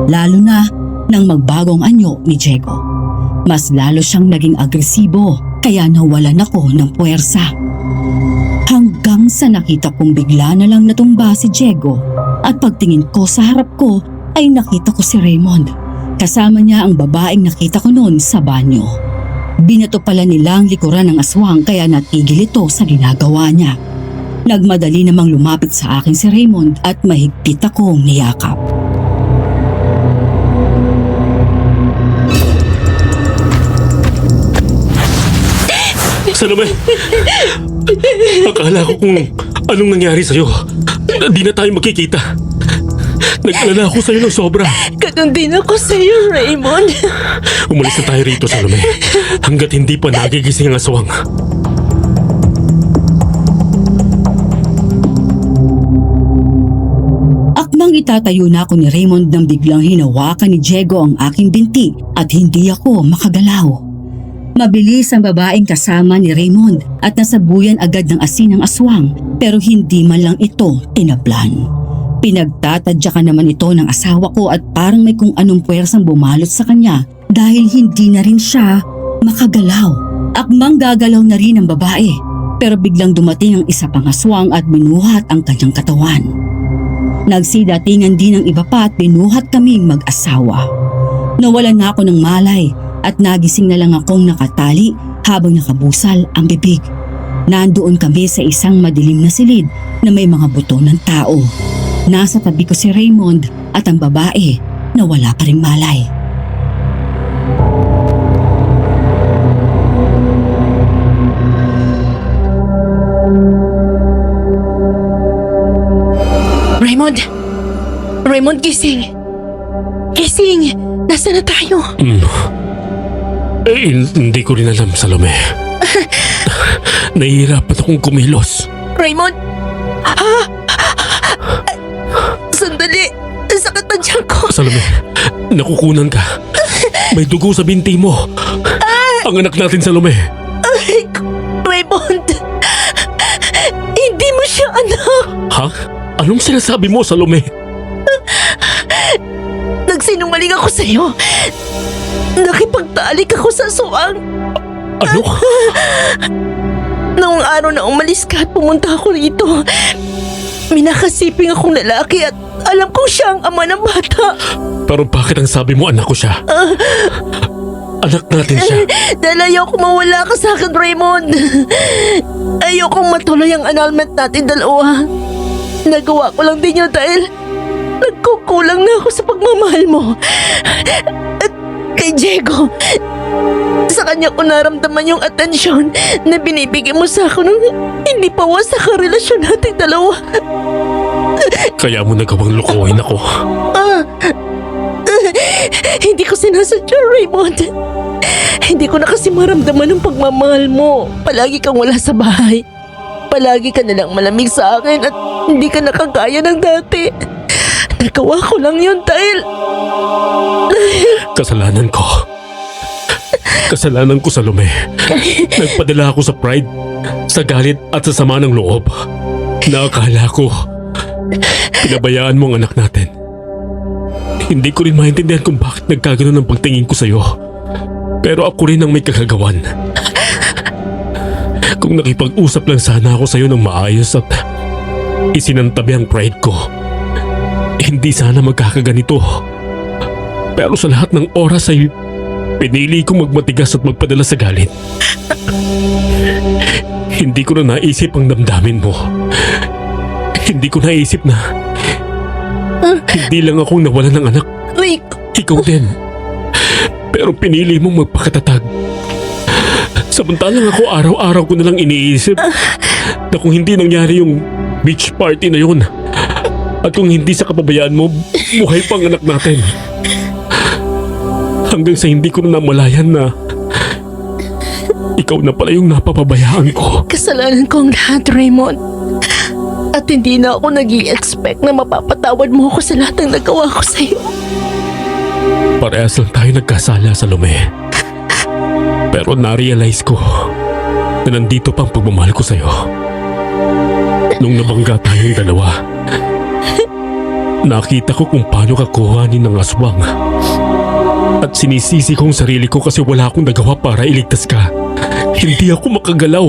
Lalo na nang magbagong anyo ni Diego. Mas lalo siyang naging agresibo kaya nawalan ako ng puwersa. Hanggang sa nakita kong bigla na lang natumba si Diego at pagtingin ko sa harap ko ay nakita ko si Raymond. Kasama niya ang babaeng nakita ko noon sa banyo. Binato pala nila ang likuran ng aswang kaya natigil ito sa ginagawa niya. Nagmadali namang lumapit sa akin si Raymond at mahigpit akong niyakap. Salome! Akala ko kung anong nangyari sa'yo. Di na tayo magkikita. Nag-alala ako sa'yo ng sobra. Ganun din ako sa'yo, Raymond. Umalis na tayo rito, Salome. Hanggat hindi pa nagigising ang aswang. Akmang itatayo na ako ni Raymond nang biglang hinawakan ni Diego ang aking binti at hindi ako makagalaw. Mabilis ang babaeng kasama ni Raymond at nasabuyan agad ng asin ng aswang pero hindi man lang ito tinablan. Pinagtatadyakan naman ito ng asawa ko at parang may kung anong puwersang bumalot sa kanya dahil hindi na rin siya makagalaw. Akmang gagalaw na rin ang babae Pero biglang dumating ang isa pang aswang at binuhat ang kanyang katawan. Nagsidatingan din ng iba pa at binuhat kaming mag-asawa. Nawalan na ako ng malay at nagising na lang akong nakatali habang nakabusal ang bibig. Nandoon kami sa isang madilim na silid na may mga buto ng tao. Nasa tabi ko si Raymond at ang babae na wala pa ring malay. Raymond! Raymond, gising! Gising! Nasaan na tayo? Hindi ko rin alam, Salome. Nahihirapan akong kumilos. Raymond! Sandali! Sakit na tiyan ko! Salome, nakukunan ka. May dugo sa binti mo. Ang anak natin, Salome. Raymond! Hindi mo siya anak! Ha? Anong sinasabi mo, Salome? Nagsinungaling ako sa'yo. Nakipagtalik ako sa suwang. Ano? Noong araw na umalis ka at pumunta ako rito, minakasiping akong lalaki at alam kong siya ang ama ng bata. Pero bakit ang sabi mo anak ko siya? Anak natin siya. Dahil ayoko mawala ka sa akin, Raymond. Ayokong matuloy ang annulment natin dalawa. Nagawa ko lang din yun dahil nagkukulang na ako sa pagmamahal mo. At kay Diego, sa kanya ko naramdaman yung atensyon na binibigay mo sa akin nung hindi pa wasak ang relasyon natin dalawa. Kaya mo nagawang lukuhin ako. Hindi ko sinasadya, Raymond. Hindi ko na kasi maramdaman ang pagmamahal mo. Palagi kang wala sa bahay. Palagi ka nalang malamig sa akin at hindi ka nakagaya ng dati. Nagawa ko lang yun dahil... Kasalanan ko. Kasalanan ko, Salome. Nagpadala ako sa pride, sa galit at sa sama ng loob. Nakakala ko, pinabayaan mo ang anak natin. Hindi ko rin maintindihan kung bakit nagkaganoon ang pagtingin ko sa'yo. Pero ako rin ang may kagagawan. Kung nakipag-usap lang sana ako sa'yo ng maayos at isinantabi ang pride ko, hindi sana magkakaganito. Pero sa lahat ng oras ay pinili kong magmatigas at magpadala sa galit. Hindi ko na naisip ang damdamin mo. Hindi ko naisip na hindi lang akong nawalan ng anak. Rick! Ikaw din. Pero pinili mong magpakatatag. Samantalang ako araw-araw ko nalang iniisip na kung hindi nangyari yung beach party na yun at kung hindi sa kapabayaan mo, buhay pang anak natin. Hanggang sa hindi ko na namalayan na ikaw na pala yung napapabayaan ko. Kasalanan ko ang lahat, Raymond. At hindi na ako nag-i-expect na mapapatawad mo ako sa lahat ng nagawa ko sa'yo. Parehas lang tayo nagkasala, Salome. Pero na-realize ko na nandito pang pagmamahal ko sa'yo. Nung nabangga tayong dalawa, nakita ko kung paano ka kuhanin ng aswang. At sinisisi kong sarili ko kasi wala akong nagawa para iligtas ka. Hindi ako makagalaw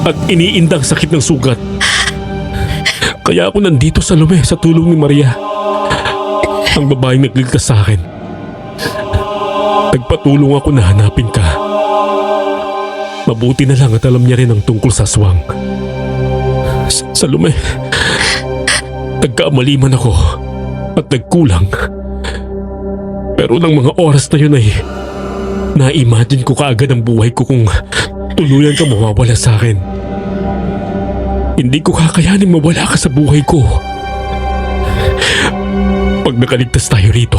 at iniindang sakit ng sugat. Kaya ako nandito, Salome, sa tulong ni Maria, ang babaeng nagligtas sa akin. Nagpatulong ako na hanapin ka. Mabuti na lang at alam niya rin ang tungkol sa aswang. Salome, nagkamali man ako at nagkulang. Pero ng mga oras na yun ay na-imagine ko kaagad ang buhay ko kung tuluyan ka mawawala sa akin. Hindi ko kakayanin mawala ka sa buhay ko. Pag nakaligtas tayo rito,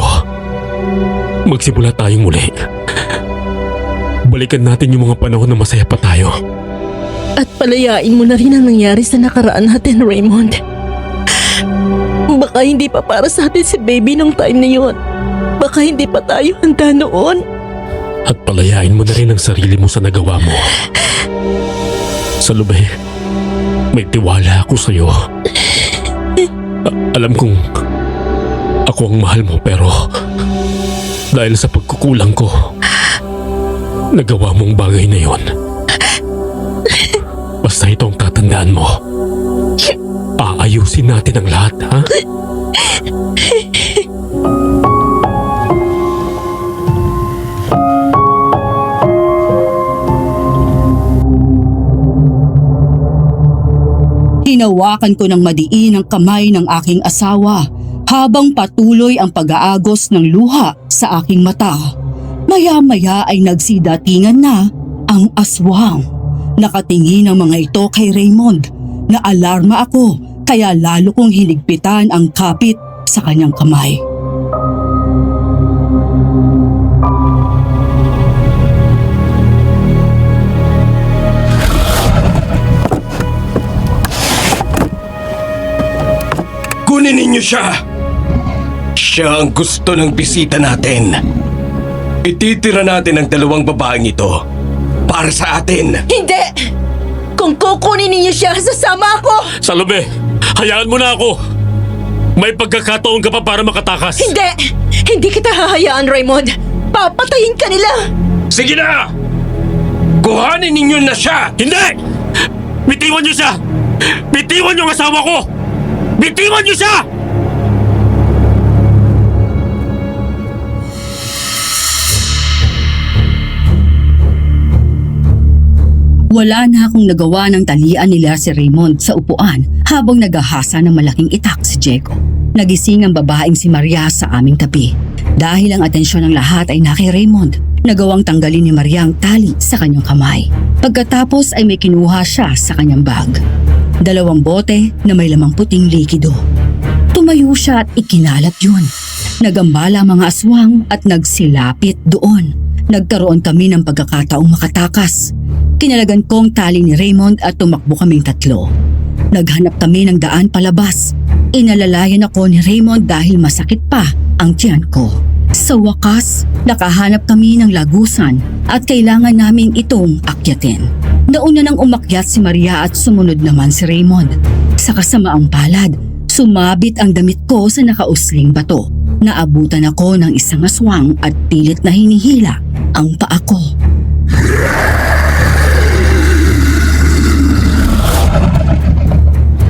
magsimula tayong muli. Balikan natin yung mga panahon na masaya pa tayo. At palayain mo na rin ang nangyari sa nakaraan natin, Raymond. Baka hindi pa para sa atin si baby nung time na yun. Baka hindi pa tayo handa noon. At palayain mo na rin ang sarili mo sa nagawa mo. Salome, may tiwala ako sa'yo. Alam kong ako ang mahal mo pero dahil sa pagkukulang ko, nagawa mong bagay na yon. Basta ito ang tatandaan mo. Aayusin natin ang lahat, ha? Hinawakan ko ng madiin ang kamay ng aking asawa habang patuloy ang pag-aagos ng luha sa aking mata. Maya-maya ay nagsidatingan na ang aswang. Nakatingin ang mga ito kay Raymond. Naalarma ako kaya lalo kong hinigpitan ang kapit sa kanyang kamay. Kunin ninyo siya! Siya ang gusto ng bisita natin. Ititira natin ang dalawang babaeng ito para sa atin. Hindi! Kung kukunin ninyo siya, sasama ako! Salome, hayaan mo na ako. May pagkakataon ka pa para makatakas. Hindi! Hindi kita hahayaan, Raymond! Papatayin ka nila! Sige na! Kuhanin ninyo na siya! Hindi! Bitiwan niyo siya! Bitiwan niyo ang asawa ko! Bitiwan niyo siya! Wala na akong nagawa ng talian nila si Raymond sa upuan habang naghahasa ng malaking itak si Diego. Nagising ang babaeng si Maria sa aming tabi. Dahil ang atensyon ng lahat ay na kay Raymond, nagawang tanggalin ni Maria ang tali sa kanyang kamay. Pagkatapos ay may kinuha siya sa kanyang bag. 2 bote na may lamang puting likido. Tumayo siya at ikinalat yun. Nagambala ang mga aswang at nagsilapit doon. Nagkaroon kami ng pagkakataong makatakas. Kinalagan ko ang tali ni Raymond at tumakbo kaming 3. Naghanap kami ng daan palabas. Inalalayan ako ni Raymond dahil masakit pa ang tiyan ko. Sa wakas, nakahanap kami ng lagusan at kailangan namin itong akyatin. Nauna nang umakyat si Maria at sumunod naman si Raymond. Sa kasamaang palad, sumabit ang damit ko sa nakausling bato. Naabutan ako ng isang aswang at pilit na hinihila ang paa ko.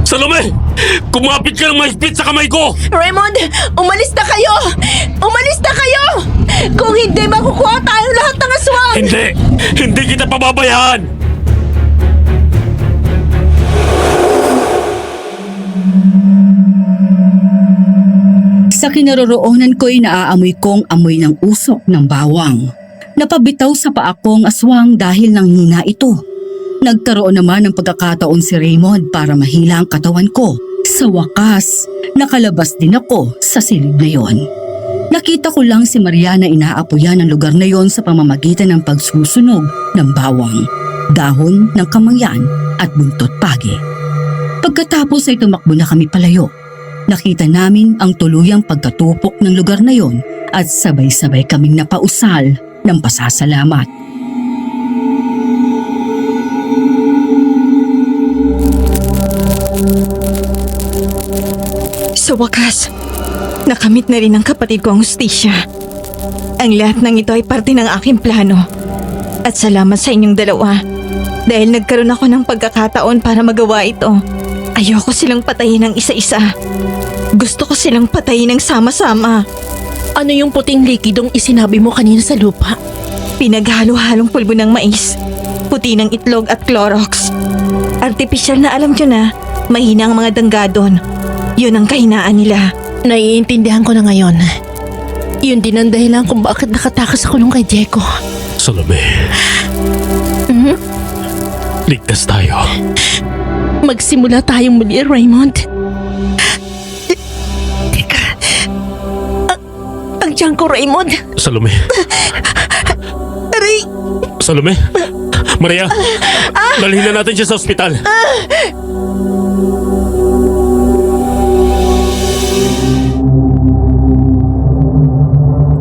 Salome! Kumapit ka ng mahigpit sa kamay ko! Raymond, umalis na kayo! Umalis na kayo! Kung hindi, makukuha tayo lahat ng aswang! Hindi! Hindi kita pababayaan! Sa kinaroroonan ko'y naaamoy kong amoy ng usok ng bawang. Napabitaw sa paa kong aswang dahil nanghina ito. Nagkaroon naman ng pagkakataon si Raymond para mahila ang katawan ko. Sa wakas, nakalabas din ako sa silid na yon. Nakita ko lang si Maria na inaapoyan ang lugar na yon sa pamamagitan ng pagsusunog ng bawang, dahon ng kamangyan at buntot pagi. Pagkatapos ay tumakbo na kami palayo. Nakita namin ang tuluyang pagkatupok ng lugar na yon at sabay-sabay kaming napausal ng pasasalamat. Sa wakas, nakamit na rin ng kapatid ko ang hustisya. Ang lahat ng ito ay parte ng aking plano. At salamat sa inyong dalawa. Dahil nagkaroon ako ng pagkakataon para magawa ito. Ayoko silang patayin ng isa-isa. Gusto ko silang patayin ng sama-sama. Ano yung puting likidong isinabi mo kanina sa lupa? Pinaghalo-halong pulbo ng mais, puti ng itlog at Clorox. Artipisyal na alam nyo na, mahina ang mga dangga doon. Yun ang kahinaan nila. Naiintindihan ko na ngayon. Yun din ang dahilan kung bakit nakatakas sa kulong kay Diego. Salome. Ligtas tayo. Magsimula tayong muli, Raymond. Teka. Ang tiyan ko, Raymond. Salome. Aray! Salome? Maria, dalhin na natin siya sa ospital.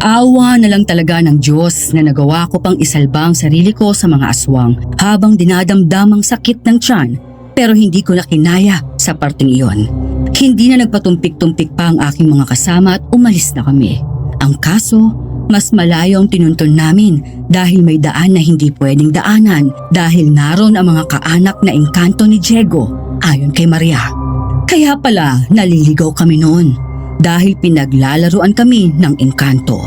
Awa na lang talaga ng Diyos na nagawa ko pang isalba ang sarili ko sa mga aswang habang dinadamdamang sakit ng tiyan, pero hindi ko na kinaya sa parting iyon. Hindi na nagpatumpik-tumpik pa ang aking mga kasama at umalis na kami. Ang kaso, Mas malayo ang tinuntun namin dahil may daan na hindi pwedeng daanan dahil naroon ang mga kaanak na engkanto ni Diego ayon kay Maria. Kaya pala naliligaw kami noon dahil pinaglalaruan kami ng engkanto.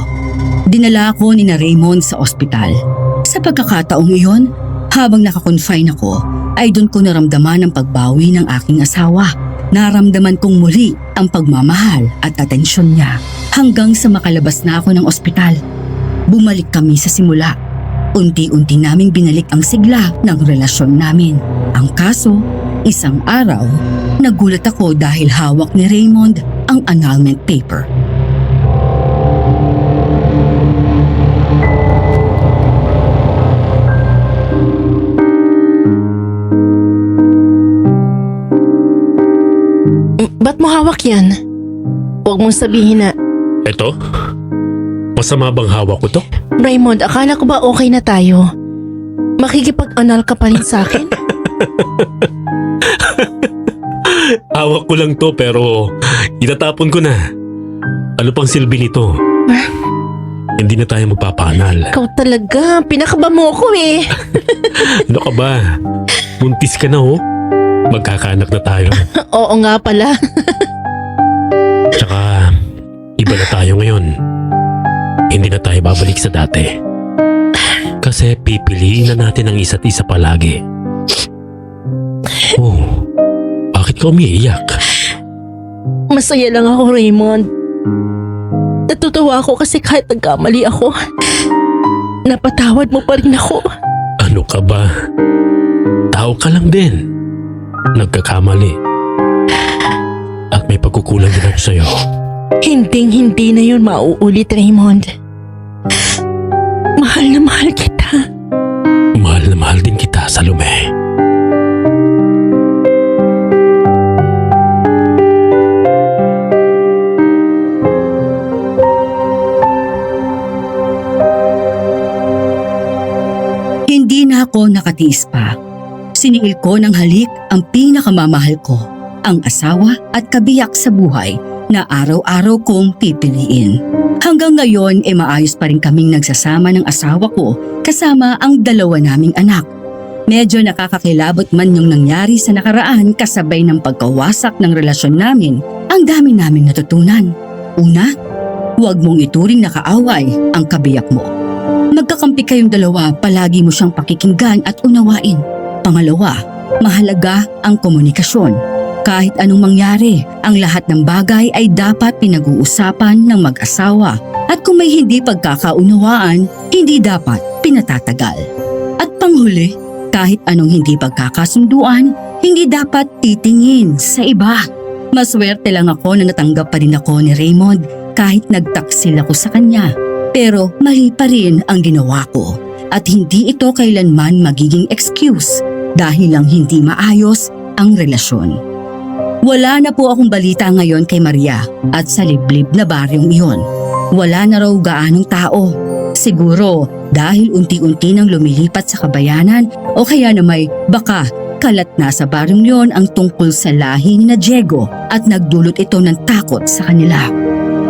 Dinala ako ni na Raymond sa ospital. Sa pagkakataong iyon, habang nakakonfine ako, ay doon ko naramdaman ang pagbawi ng aking asawa. Naramdaman kong muli ang pagmamahal at atensyon niya hanggang sa makalabas na ako ng ospital. Bumalik kami sa simula. Unti-unti naming binalik ang sigla ng relasyon namin. Ang kaso, isang araw, nagulat ako dahil hawak ni Raymond ang annulment paper. Ba't mo hawak yan? Huwag mong sabihin na, Eto? Masama bang hawak ko to? Raymond, akala ko ba okay na tayo? Makikipag-anal ka pa rin sa akin? Hawak ko lang to pero itatapon ko na. Ano pang silbi nito? Hindi na tayo magpapanal. Ikaw talaga, pinakaba mo ako eh. Ano ka ba? Buntis ka na oh. Magkakaanak na tayo. Oo nga pala. Tsaka iba na tayo ngayon. Hindi na tayo babalik sa dati. Kasi pipiliin na natin ang isa't isa palagi. Oh, bakit ka umiiyak? Masaya lang ako, Raymond. Natutuwa ako kasi kahit nagkamali ako, napatawad mo pa rin ako. Ano ka ba? Tao ka lang din. Nagkakamali. At may pagkukulang din ako sa'yo. Hinding-hindi na yun mauulit, Raymond. Mahal na mahal kita. Mahal na mahal din kita, Salome. Hindi na ako nakatiis pa. Siniil ko ng halik ang pinakamamahal ko, ang asawa at kabiyak sa buhay na araw-araw kong pipiliin. Hanggang ngayon maayos pa rin kaming nagsasama ng asawa ko kasama ang dalawa naming anak. Medyo nakakakilabot man yung nangyari sa nakaraan kasabay ng pagkawasak ng relasyon namin, ang dami namin natutunan. Una, huwag mong ituring na kaaway ang kabiyak mo. Magkakampi kayong dalawa, palagi mo siyang pakikinggan at unawain. Pangalawa, mahalaga ang komunikasyon. Kahit anong mangyari, ang lahat ng bagay ay dapat pinag-uusapan ng mag-asawa. At kung may hindi pagkakaunawaan, hindi dapat pinatatagal. At panghuli, kahit anong hindi pagkakasunduan, hindi dapat titingin sa iba. Maswerte lang ako na natanggap pa rin ako ni Raymond kahit nagtaksil ako sa kanya. Pero mali pa rin ang ginawa ko. At hindi ito kailanman magiging excuse dahil lang hindi maayos ang relasyon. Wala na po akong balita ngayon kay Maria at sa liblib na baryong iyon. Wala na raw gaanong tao. Siguro dahil unti-unti nang lumilipat sa kabayanan o kaya na may baka kalat na sa baryong iyon ang tungkol sa lahi ni na Diego at nagdulot ito ng takot sa kanila.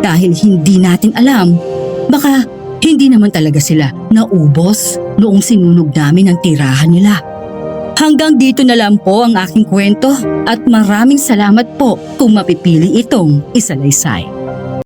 Dahil hindi natin alam, baka hindi naman talaga sila naubos noong sinunog namin ang tirahan nila. Hanggang dito na lang po ang aking kwento at maraming salamat po kung mapipili itong isalaysay.